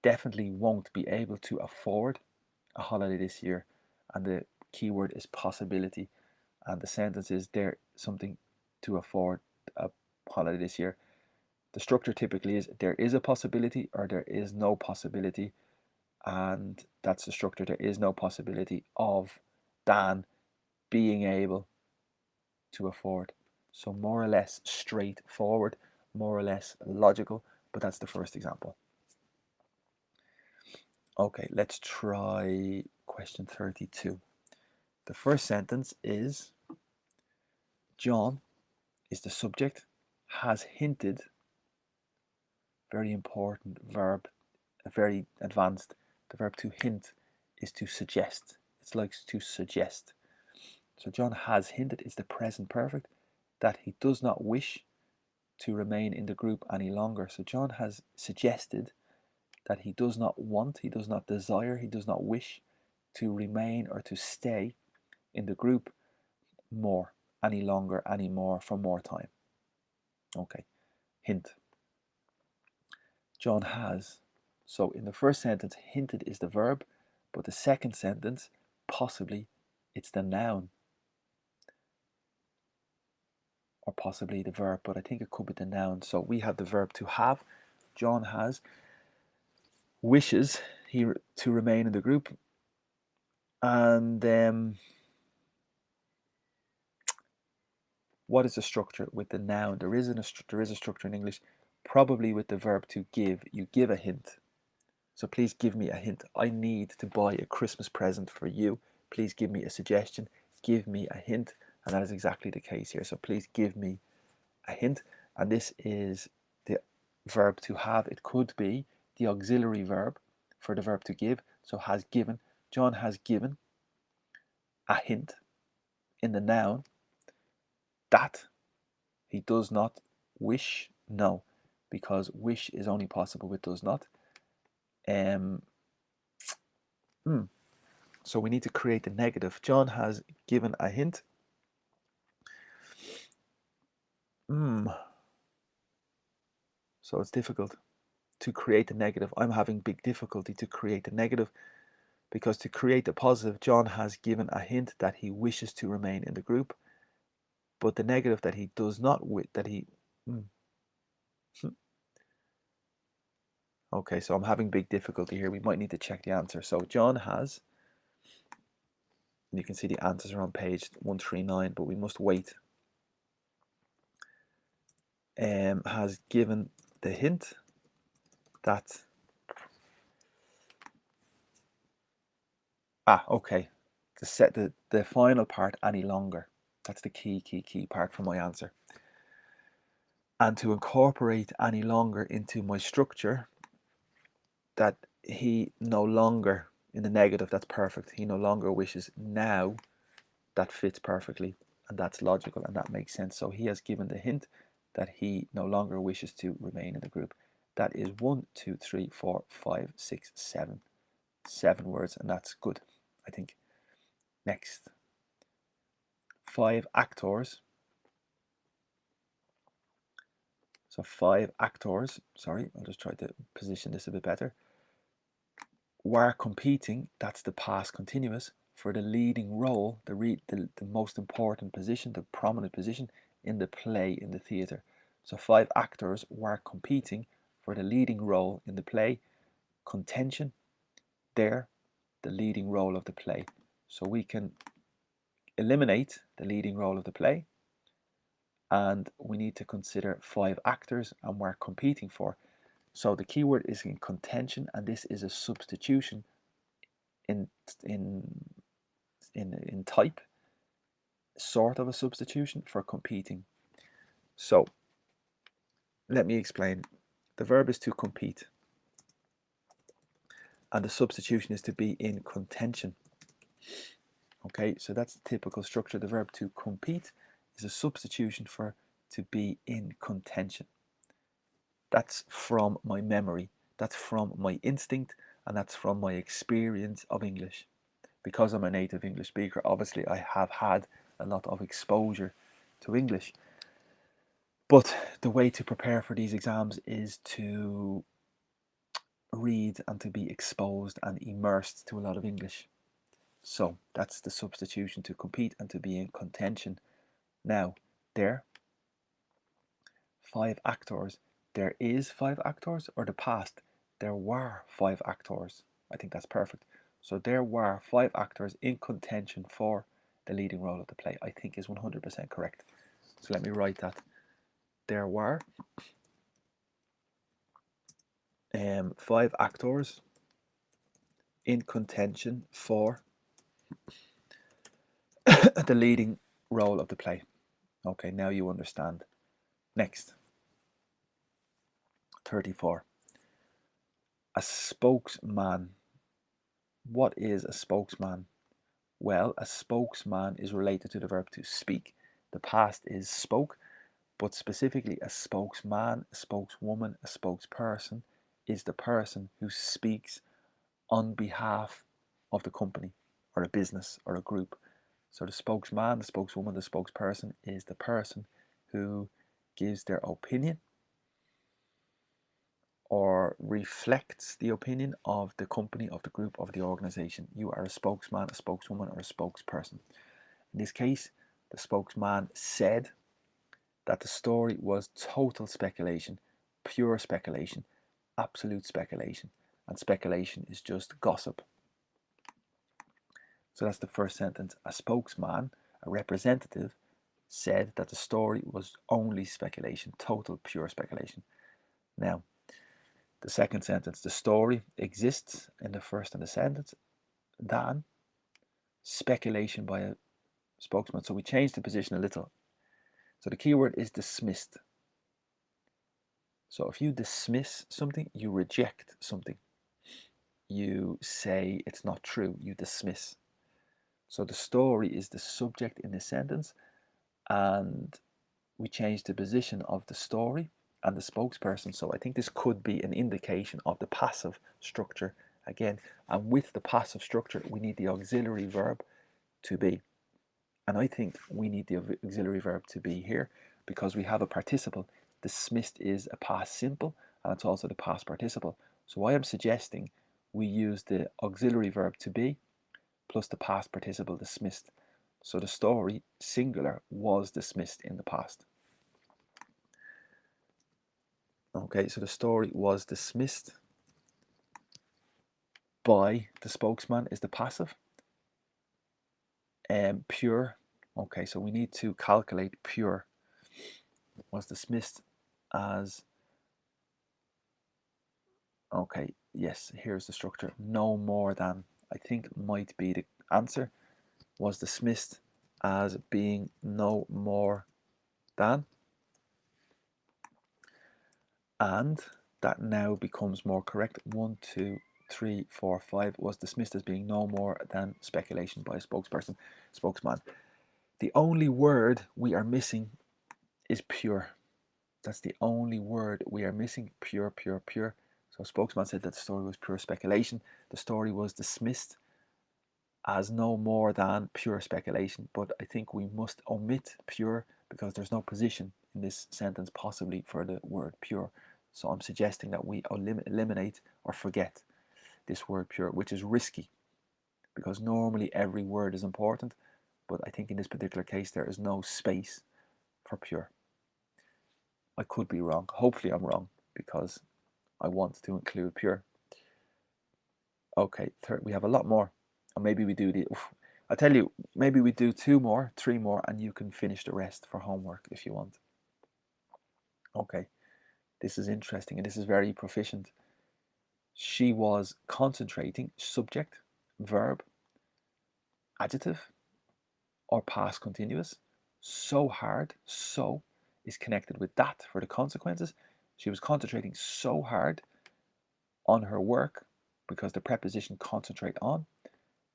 definitely won't be able to afford a holiday this year, and the keyword is possibility, and the sentence is there something to afford a holiday this year. The structure typically is there is a possibility or there is no possibility, and that's the structure. There is no possibility of Dan being able to afford. So more or less straightforward, more or less logical, but that's the first example. Okay, let's try question 32. The first sentence is John is the subject, has hinted, very important verb, very advanced. The verb to hint is to suggest. It's like to suggest. So John has hinted is the present perfect that he does not wish to remain in the group any longer. So John has suggested that he does not want, he does not desire, he does not wish to remain or to stay in the group more, any longer, any more, for more time. Okay, hint. John has. So in the first sentence, hinted is the verb, but the second sentence, possibly, it's the noun. Or possibly the verb, but I think it could be the noun. So we have the verb to have. John has. Wishes he to remain in the group. And what is the structure with the noun? There is a structure in English, probably with the verb to give. You give a hint. So please give me a hint. I need to buy a Christmas present for you. Please give me a suggestion. Give me a hint. And that is exactly the case here. So please give me a hint. And this is the verb to have. It could be the auxiliary verb for the verb to give. So has given. John has given a hint in the noun that he does not wish. No, because wish is only possible with does not. So we need to create the negative. John has given a hint. So it's difficult to create the negative. I'm having big difficulty to create the negative, because to create the positive, John has given a hint that he wishes to remain in the group, but the negative that he does not Okay, so I'm having big difficulty here. We might need to check the answer. So John has, and you can see the answers are on page 139, but we must wait. Has given the hint that okay, to set the final part any longer. That's the key part for my answer. And to incorporate any longer into my structure, that he no longer, in the negative, that's perfect. He no longer wishes. Now that fits perfectly, and that's logical, and that makes sense. So he has given the hint that he no longer wishes to remain in the group. That is 1, 2, 3, 4, 5, 6, 7. 7 words, and that's good, I think. Next. 5 actors. So 5 actors, sorry, I'll just try to position this a bit better, were competing, that's the past continuous, for the leading role, the most important position, the prominent position in the play, in the theatre. So 5 actors were competing for the leading role in the play. Contention, there, the leading role of the play. So we can eliminate the leading role of the play, and we need to consider 5 actors and we're competing for. So the keyword is in contention, and this is a substitution in type, sort of a substitution for competing. So let me explain. The verb is to compete, and the substitution is to be in contention. Okay, so that's the typical structure. The verb to compete is a substitution for to be in contention. That's from my memory, that's from my instinct, and that's from my experience of English. Because I'm a native English speaker, obviously I have had a lot of exposure to English. But the way to prepare for these exams is to read and to be exposed and immersed to a lot of English. So that's the substitution, to compete and to be in contention. Now, there, 5 actors. There is 5 actors, or the past, there were 5 actors. I think that's perfect. So there were 5 actors in contention for the leading role of the play. I think is 100% correct. So let me write that. There were 5 actors in contention for the leading role of the play. Okay, now you understand. Next, 34. A spokesman. What is a spokesman? Well, a spokesman is related to the verb to speak. The past is spoke, but specifically a spokesman, a spokeswoman, a spokesperson is the person who speaks on behalf of the company or a business or a group. So the spokesman, the spokeswoman, the spokesperson is the person who gives their opinion or reflects the opinion of the company, of the group, of the organization. You are a spokesman, a spokeswoman, or a spokesperson. In this case, the spokesman said that the story was total speculation, pure speculation, absolute speculation, and speculation is just gossip. So that's the first sentence. A spokesman, a representative, said that the story was only speculation, total pure speculation. Now, the second sentence, the story exists in the first and the sentence, than speculation by a spokesman. So we changed the position a little. So the keyword is dismissed. So if you dismiss something, you reject something. You say it's not true, you dismiss. So the story is the subject in the sentence, and we changed the position of the story and the spokesperson. So I think this could be an indication of the passive structure again. And with the passive structure, we need the auxiliary verb to be. And I think we need the auxiliary verb to be here because we have a participle. Dismissed is a past simple, and it's also the past participle. So I am suggesting we use the auxiliary verb to be plus the past participle dismissed. So the story, singular, was dismissed in the past. Okay, so the story was dismissed by the spokesman is the passive. Pure, okay, so we need to calculate pure. Was dismissed as, okay, yes, here's the structure. No more than, I think might be the answer. Was dismissed as being no more than. And that now becomes more correct. 1, 2, 3, 4, 5 was dismissed as being no more than speculation by a spokesperson, spokesman. The only word we are missing is pure. That's the only word we are missing. Pure, pure, pure. So spokesman said that the story was pure speculation. The story was dismissed as no more than pure speculation. But I think we must omit pure because there's no position in this sentence possibly for the word pure. So I'm suggesting that we eliminate or forget this word pure, which is risky because normally every word is important, but I think in this particular case there is no space for pure. I could be wrong. Hopefully I'm wrong because I want to include pure. Okay, third, we have a lot more. Or maybe we do the, I'll tell you, maybe we do 2 more, 3 more, and you can finish the rest for homework if you want. Okay, this is interesting and this is very proficient. She was concentrating, subject, verb, adjective, or past continuous, so hard, so is connected with that for the consequences. She was concentrating so hard on her work because the preposition concentrate on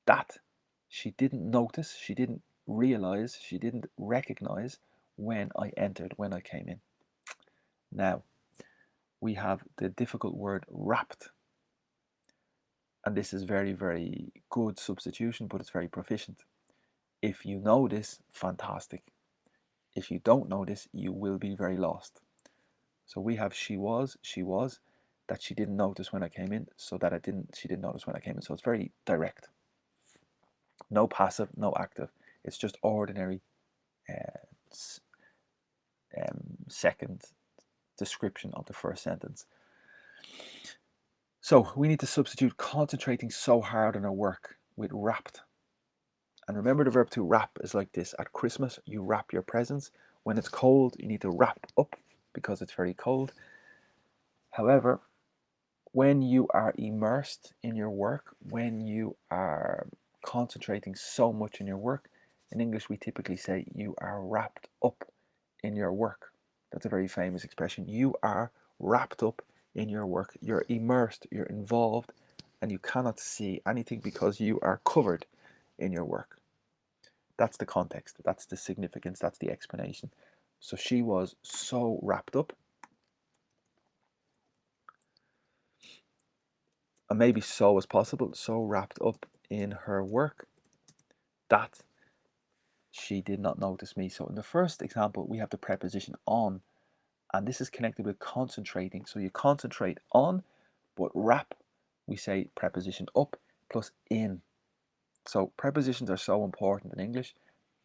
that she didn't notice, she didn't realize, she didn't recognize when I entered, when I came in. Now, we have the difficult word wrapped. And this is very, very good substitution, but it's very proficient. If you know this, fantastic. If you don't know this, you will be very lost. So we have she was, that she didn't notice when I came in, so that she didn't notice when I came in. So it's very direct. No passive, no active. It's just ordinary second description of the first sentence. So we need to substitute concentrating so hard on our work with wrapped. And remember, the verb to wrap is like this. At Christmas, you wrap your presents. When it's cold, you need to wrap up because it's very cold. However, when you are immersed in your work, when you are concentrating so much in your work, in English we typically say you are wrapped up in your work. That's a very famous expression. You are wrapped up in your work. You're immersed, you're involved, and you cannot see anything because you are covered in your work. That's the context, that's the significance, that's the explanation. So she was so wrapped up, and maybe so as possible, so wrapped up in her work that she did not notice me. So in the first example, we have the preposition on, and this is connected with concentrating. So you concentrate on, but wrap, we say preposition up plus in. So prepositions are so important in English.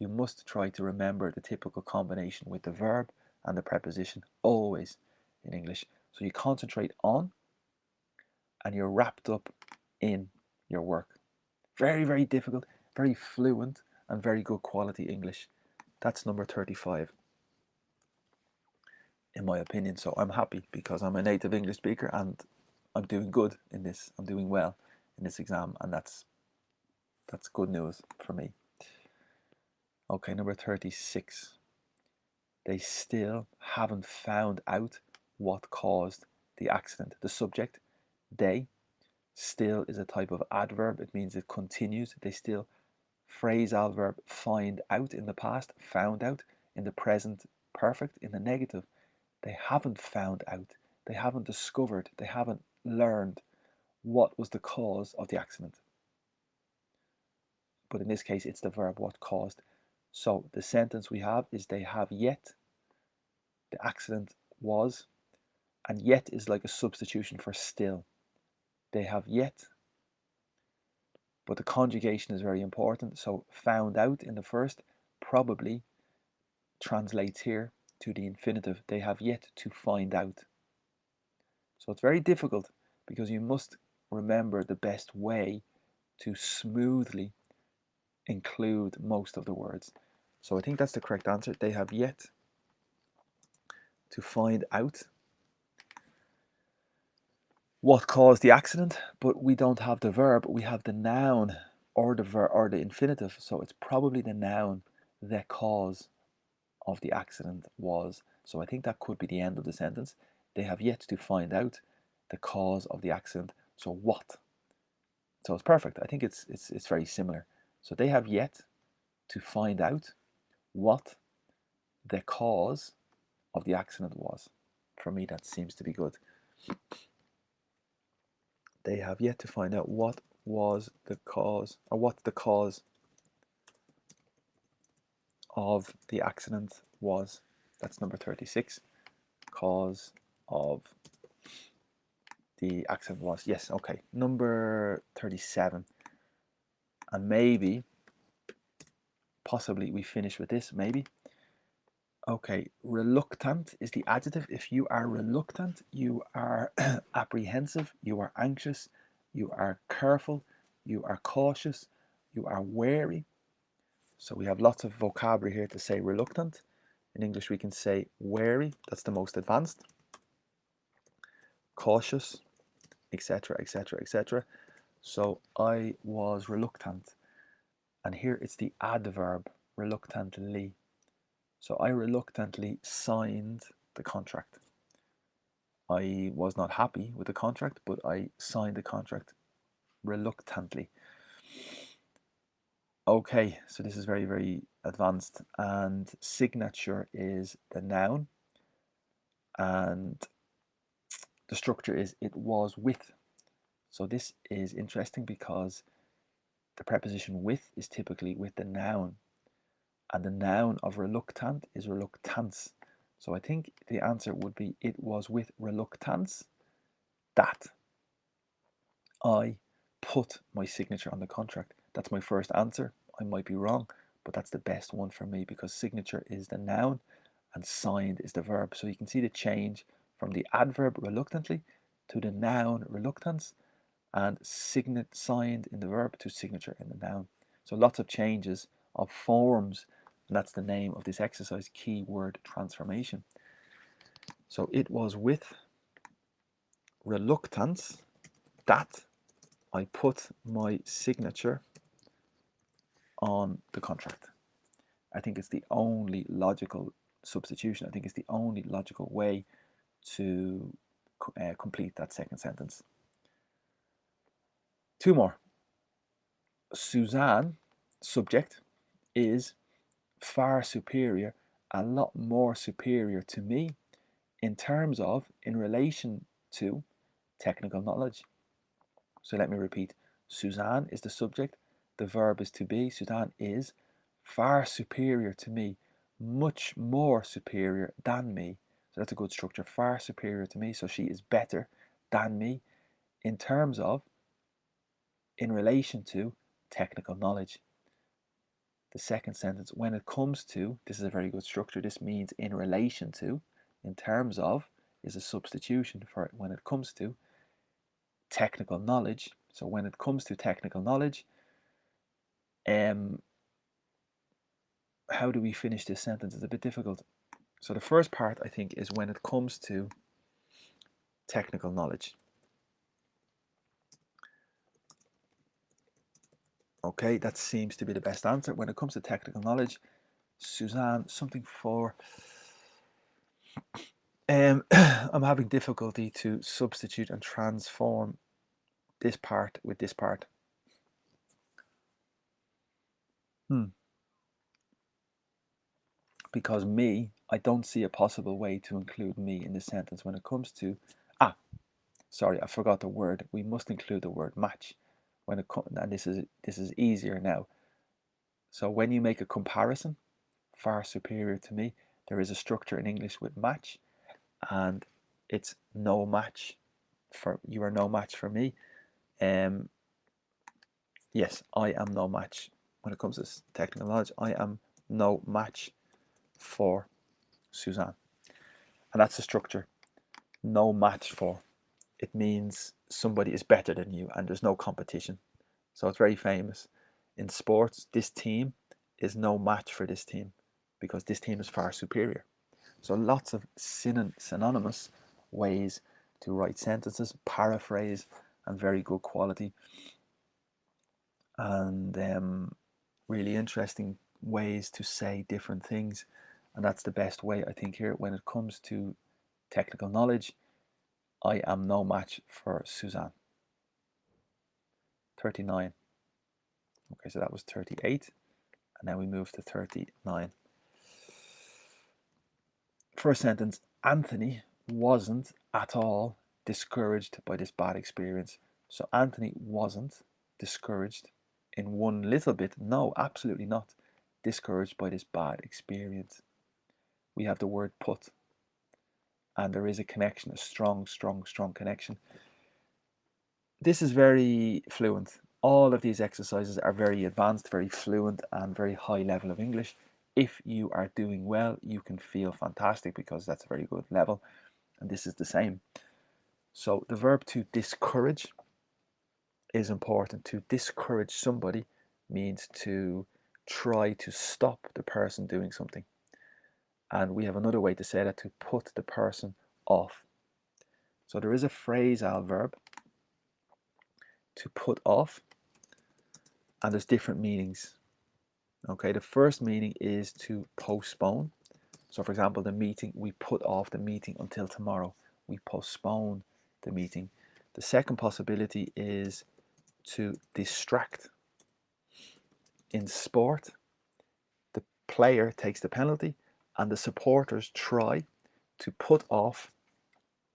You must try to remember the typical combination with the verb and the preposition always in English. So you concentrate on and you're wrapped up in your work. Very, very difficult, very fluent, and very good quality English. That's number 35, in my opinion. So I'm happy because I'm a native English speaker and I'm doing good in this. I'm doing well in this exam, and that's good news for me. Okay, number 36. They still haven't found out what caused the accident. The subject, they, still is a type of adverb. It means it continues. They still, phrasal verb, find out in the past, found out in the present perfect, in the negative. They haven't found out. They haven't discovered. They haven't learned what was the cause of the accident. But in this case, it's the verb what caused. So the sentence we have is they have yet, the accident was, and yet is like a substitution for still. They have yet, but the conjugation is very important. So found out in the first probably translates here to the infinitive. They have yet to find out. So it's very difficult because you must remember the best way to smoothly include most of the words. So I think that's the correct answer. They have yet to find out what caused the accident, but we don't have the verb. We have the noun or the verb or the infinitive. So it's probably the noun, the cause of the accident was. So I think that could be the end of the sentence. They have yet to find out the cause of the accident. So what? So it's perfect. I think it's very similar. So they have yet to find out what the cause of the accident was. For me, that seems to be good. They have yet to find out what was the cause, or what the cause of the accident was. That's number 36. Cause of the accident was. Yes, okay. Number 37. And maybe, possibly we finish with this, maybe. Okay, reluctant is the adjective. If you are reluctant, you are apprehensive, you are anxious, you are careful, you are cautious, you are wary. So we have lots of vocabulary here to say reluctant. In English we can say wary, that's the most advanced, cautious, etc., etc., etc. So I was reluctant, and here it's the adverb reluctantly. So I reluctantly signed the contract. I was not happy with the contract, but I signed the contract reluctantly. Okay, so this is very, very advanced, and signature is the noun, and the structure is it was with. So this is interesting because the preposition with is typically with the noun, and the noun of reluctant is reluctance. So I think the answer would be it was with reluctance that I put my signature on the contract. That's my first answer. I might be wrong, but that's the best one for me because signature is the noun and signed is the verb. So you can see the change from the adverb reluctantly to the noun reluctance, and signed in the verb to signature in the noun. So lots of changes of forms, and that's the name of this exercise, keyword transformation. So it was with reluctance that I put my signature on the contract. I think it's the only logical substitution. I think it's the only logical way to complete that second sentence. Two more. Suzanne, subject, is far superior, a lot more superior to me in terms of, in relation to, technical knowledge. So let me repeat. Suzanne is the subject, the verb is to be, Suzanne is far superior to me, much more superior than me. So that's a good structure, far superior to me, so she is better than me in terms of, in relation to, technical knowledge. The second sentence, when it comes to, this is a very good structure, this means in relation to, in terms of is a substitution for when it comes to, technical knowledge. So when it comes to technical knowledge, how do we finish this sentence? It's a bit difficult. So the first part, I think, is when it comes to technical knowledge. Okay, that seems to be the best answer. When it comes to technical knowledge, Suzanne, something for... I'm having difficulty to substitute and transform this part with this part. Because me, I don't see a possible way to include me in the sentence when it comes to... sorry, I forgot the word. We must include the word match when it comes, and this is easier now. So when you make a comparison, far superior to me, there is a structure in English with match, and it's no match for you are no match for me. Yes, I am no match when it comes to technical knowledge. I am no match for Suzanne, and that's the structure. No match for. It means somebody is better than you, and there's no competition. So it's very famous in sports. This team is no match for this team because this team is far superior. So lots of synonymous ways to write sentences, paraphrase, and very good quality. And really interesting ways to say different things. And that's the best way, I think, here when it comes to technical knowledge. I am no match for Suzanne. 39. Okay, so that was 38. And now we move to 39. First sentence, Anthony wasn't at all discouraged by this bad experience. So Anthony wasn't discouraged in one little bit. No, absolutely not discouraged by this bad experience. We have the word put, and there is a connection, a strong, strong, strong connection. This is very fluent. All of these exercises are very advanced, very fluent, and very high level of English. If you are doing well, you can feel fantastic because that's a very good level, and this is the same. So the verb to discourage is important. To discourage somebody means to try to stop the person doing something. And we have another way to say that, to put the person off. So there is a phrasal verb, to put off, and there's different meanings. Okay, the first meaning is to postpone. So for example, the meeting, we put off the meeting until tomorrow. We postpone the meeting. The second possibility is to distract. In sport, the player takes the penalty and the supporters try to put off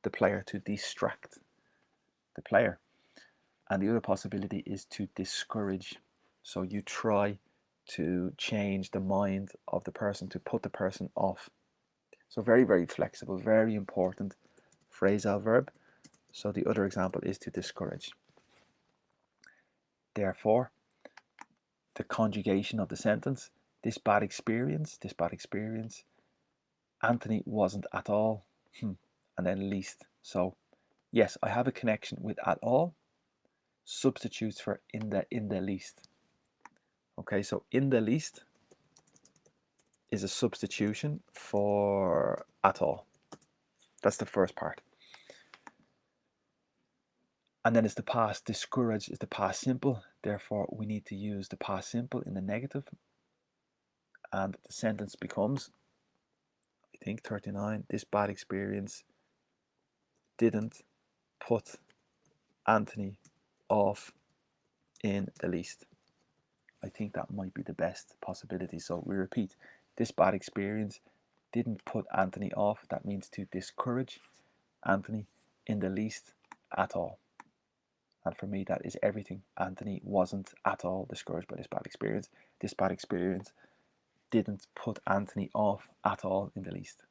the player, to distract the player. And the other possibility is to discourage. So you try to change the mind of the person, to put the person off. So very, very flexible, very important phrasal verb. So the other example is to discourage. Therefore, the conjugation of the sentence, this bad experience, Anthony wasn't at all, and then least. So yes, I have a connection with at all, substitutes for in the least. Okay, so in the least is a substitution for at all. That's the first part. And then it's the past. Discourage is the past simple. Therefore, we need to use the past simple in the negative. And the sentence becomes, I think 39, this bad experience didn't put Anthony off in the least. I think that might be the best possibility. So we repeat, this bad experience didn't put Anthony off. That means to discourage Anthony in the least at all. And for me, that is everything. Anthony wasn't at all discouraged by this bad experience. This bad experience didn't put Anthony off at all in the least.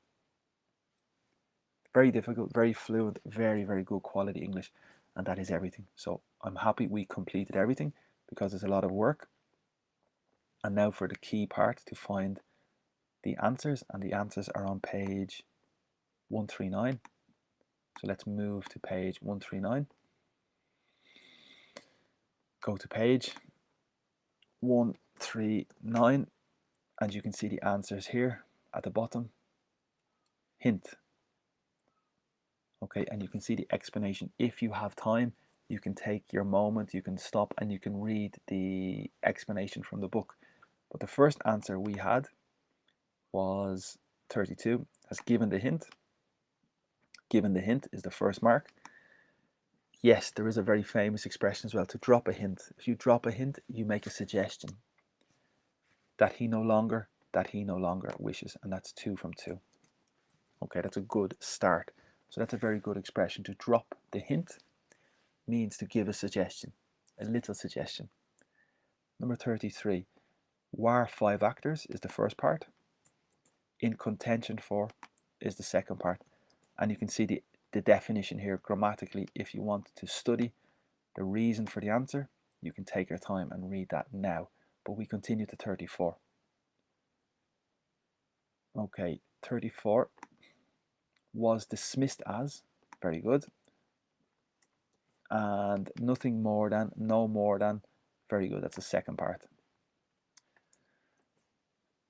Very difficult, very fluent, very, very good quality English. And that is everything. So I'm happy we completed everything, because there's a lot of work. And now for the key part, to find the answers. And the answers are on page 139. So let's move to page 139. Go to page 139, and you can see the answers here at the bottom. Hint. Okay, and you can see the explanation. If you have time, you can take your moment, you can stop, and you can read the explanation from the book. But the first answer we had was 32, as given the hint. Given the hint is the first mark. Yes, there is a very famous expression as well, to drop a hint. If you drop a hint, you make a suggestion. That he no longer wishes, and that's 2 from 2. Okay, that's a good start. So that's a very good expression. To drop the hint means to give a suggestion, a little suggestion. Number 33, were 5 actors is the first part. In contention for is the second part. And you can see the definition here grammatically. If you want to study the reason for the answer, you can take your time and read that now. But we continue to 34. Okay, 34, was dismissed as, very good. And nothing more than, no more than, very good, that's the second part.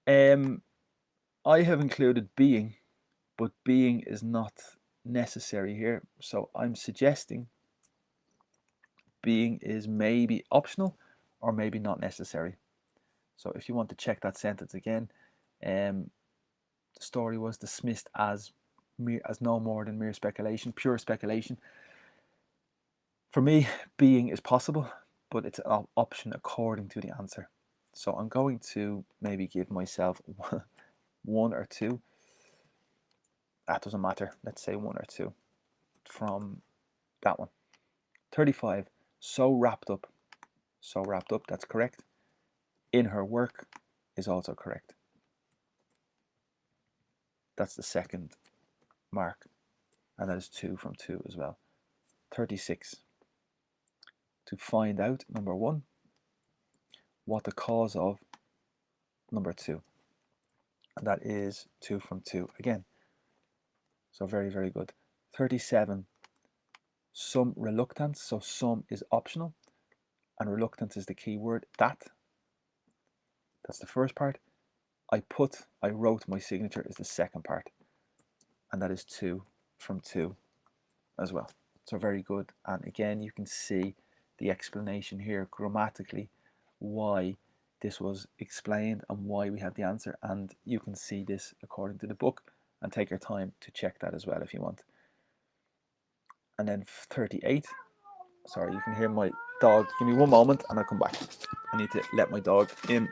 I have included being, but being is not necessary here. So I'm suggesting being is maybe optional or maybe not necessary. So if you want to check that sentence again, the story was dismissed as no more than mere speculation, pure speculation. For me, being is possible, but it's an option according to the answer. So I'm going to maybe give myself 1 or 2. That doesn't matter. Let's say 1 or 2 from that one. 35, so wrapped up. So wrapped up, that's correct. In her work is also correct. That's the second mark. And that is 2 from 2 as well. 36, to find out, number 1, what the cause of, number 2. And that is 2 from 2 again. So very, very good. 37, some reluctance. So some is optional and reluctance is the key word. That That's the first part. I wrote my signature is the second part, and that is 2 from 2 as well. So very good. And again, you can see the explanation here grammatically why this was explained and why we have the answer, and you can see this according to the book and take your time to check that as well if you want. And then 38, sorry, you can hear my dog. Give me one moment and I'll come back. I need to let my dog in.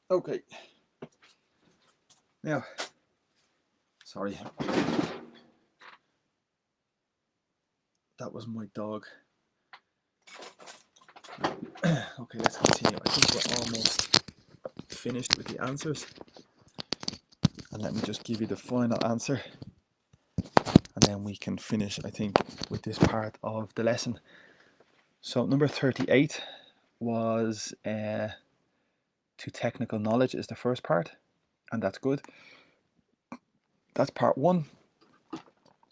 Okay. Now, sorry. That was my dog. Okay, let's continue. I think we're almost finished with the answers. And let me just give you the final answer. And then we can finish, I think, with this part of the lesson. So number 38 was to technical knowledge is the first part. And that's good. That's part 1.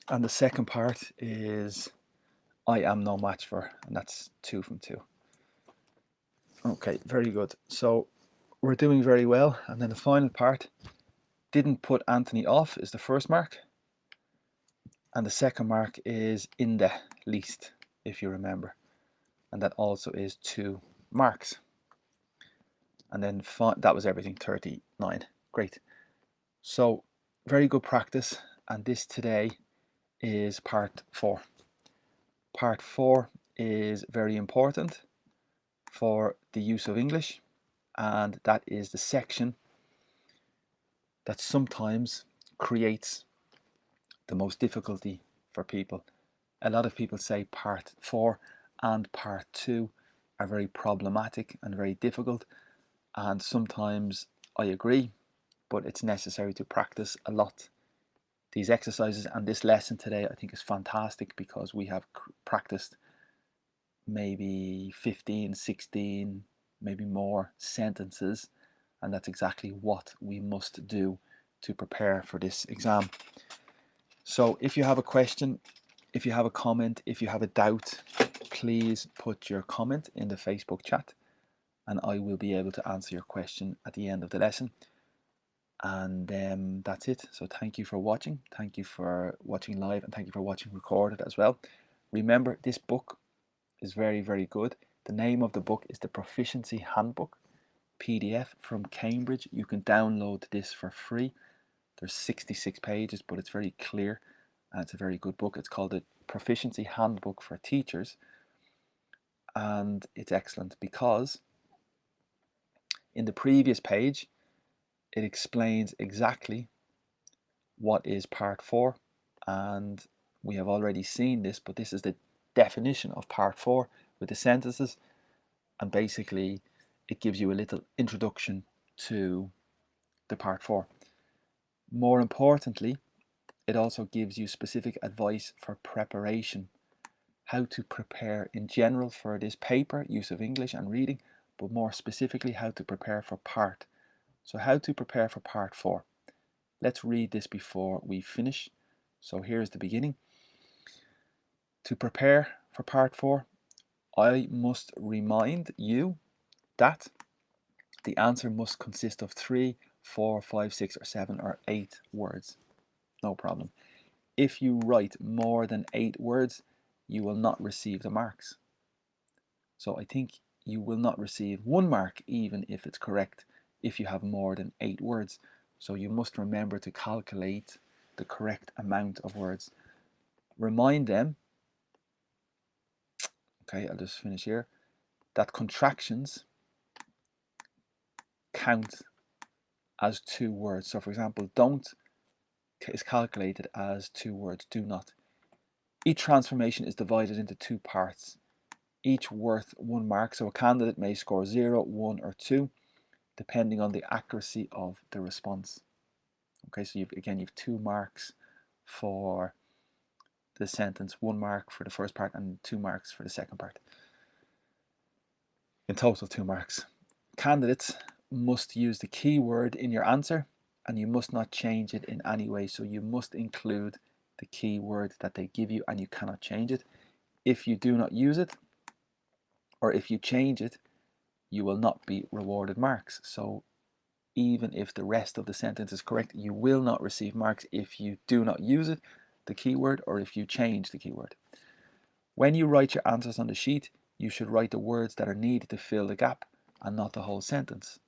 And the second part is I am no match for. And that's 2 from 2. Okay, very good. So we're doing very well. And then the final part, didn't put Anthony off, is the first mark. And the second mark is in the least, if you remember. And that also is 2 marks. And then that was everything, 39. Great. So very good practice. And this today is part 4. Part 4 is very important for the use of English. And that is the section that sometimes creates the most difficulty for people. A lot of people say part 4 and part 2 are very problematic and very difficult, and sometimes I agree, but it's necessary to practice a lot these exercises. And this lesson today I think is fantastic because we have practiced maybe 15, 16, maybe more sentences, and that's exactly what we must do to prepare for this exam. So if you have a question, if you have a comment, if you have a doubt, please put your comment in the Facebook chat and I will be able to answer your question at the end of the lesson. And that's it. So thank you for watching. Thank you for watching live, and thank you for watching recorded as well. Remember, this book is very, very good. The name of the book is the Proficiency Handbook PDF from Cambridge. You can download this for free. There's 66 pages, but it's very clear and it's a very good book. It's called the Proficiency Handbook for Teachers, and it's excellent because in the previous page it explains exactly what is part 4, and we have already seen this, but this is the definition of part 4 with the sentences, and basically it gives you a little introduction to the part 4. More importantly, it also gives you specific advice for preparation, how to prepare in general for this paper, use of English and reading, but more specifically how to prepare for part. So how to prepare for part 4. Let's read this before we finish. So here's the beginning. To prepare for part 4, I must remind you that the answer must consist of 3, 4, 5, 6, or 7, or 8 words. No problem. If you write more than 8 words, you will not receive the marks. So I think you will not receive 1 mark even if it's correct if you have more than 8 words. So you must remember to calculate the correct amount of words. Remind them Okay, I'll just finish here. That contractions count as 2 words. So for example, don't is calculated as 2 words, do not. Each transformation is divided into 2 parts, each worth 1 mark. So a candidate may score 0, 1 or 2 depending on the accuracy of the response. Okay, so you've 2 marks for the sentence, 1 mark for the first part and 2 marks for the second part. In total, 2 marks. Candidates must use the keyword in your answer and you must not change it in any way. So you must include the keyword that they give you and you cannot change it. If you do not use it or if you change it, you will not be rewarded marks. So even if the rest of the sentence is correct, you will not receive marks if you do not use it, the keyword, or if you change the keyword. When you write your answers on the sheet, you should write the words that are needed to fill the gap and not the whole sentence.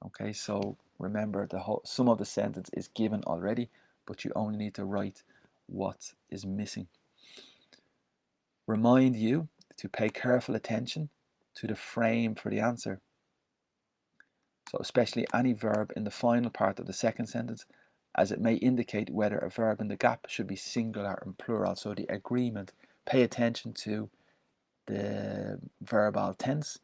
Okay, so remember some of the sentence is given already, but you only need to write what is missing. Remind you to pay careful attention to the frame for the answer. So especially any verb in the final part of the second sentence, as it may indicate whether a verb in the gap should be singular and plural. So the agreement, pay attention to the verbal tense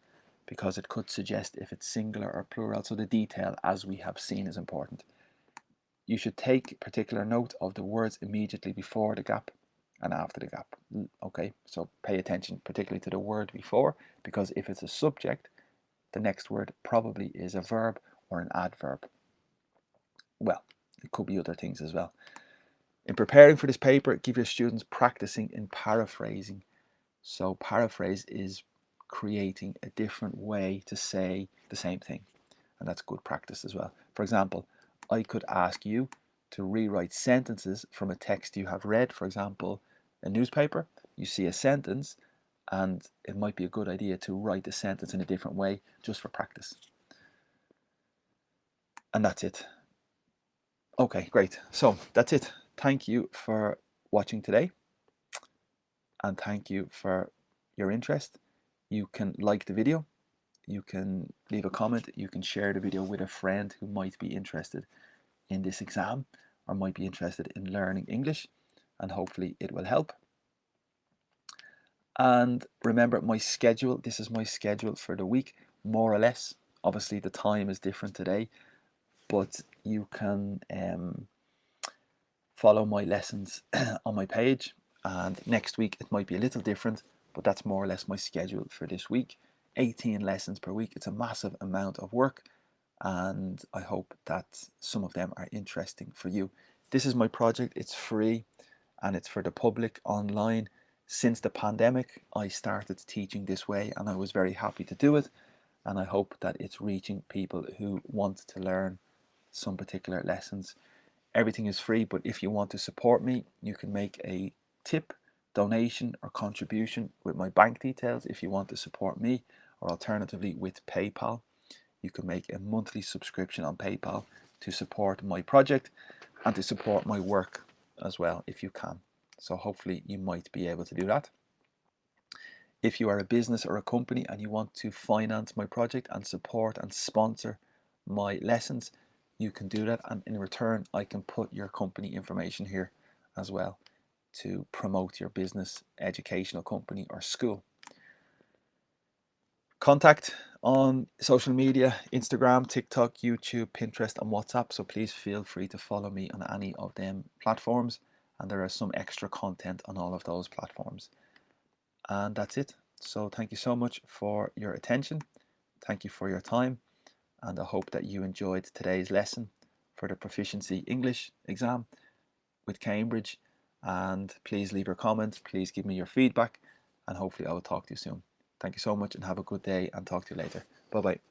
because it could suggest if it's singular or plural. So the detail, as we have seen, is important. You should take particular note of the words immediately before the gap and after the gap. Okay, so pay attention particularly to the word before, because if it's a subject, the next word probably is a verb or an adverb. Well, it could be other things as well. In preparing for this paper, give your students practicing in paraphrasing. So paraphrase is creating a different way to say the same thing, and that's good practice as well. For example, I could ask you to rewrite sentences from a text you have read. For example, a newspaper, you see a sentence and it might be a good idea to write the sentence in a different way just for practice. And that's it. Okay, great. So that's it. Thank you for watching today and thank you for your interest. You can like the video, you can leave a comment, you can share the video with a friend who might be interested in this exam or might be interested in learning English, and hopefully it will help. And remember my schedule, this is my schedule for the week, more or less. Obviously the time is different today, but you can follow my lessons on my page, and next week it might be a little different, but that's more or less my schedule for this week. 18 lessons per week. It's a massive amount of work, and I hope that some of them are interesting for you. This is my project. It's free and it's for the public online. Since the pandemic, I started teaching this way and I was very happy to do it, and I hope that it's reaching people who want to learn some particular lessons. Everything is free, but if you want to support me, you can make a tip, donation or contribution with my bank details if you want to support me, or alternatively with PayPal. You can make a monthly subscription on PayPal to support my project and to support my work as well if you can. So hopefully you might be able to do that. If you are a business or a company and you want to finance my project and support and sponsor my lessons, you can do that, and in return I can put your company information here as well to promote your business, educational company or school. Contact on social media, Instagram, TikTok, YouTube, Pinterest and WhatsApp, so please feel free to follow me on any of them platforms, and there is some extra content on all of those platforms. And that's it. So thank you so much for your attention. Thank you for your time, and I hope that you enjoyed today's lesson for the Proficiency English exam with Cambridge. And please leave your comments, please give me your feedback, and hopefully I will talk to you soon. Thank you so much and have a good day, and talk to you later. Bye bye.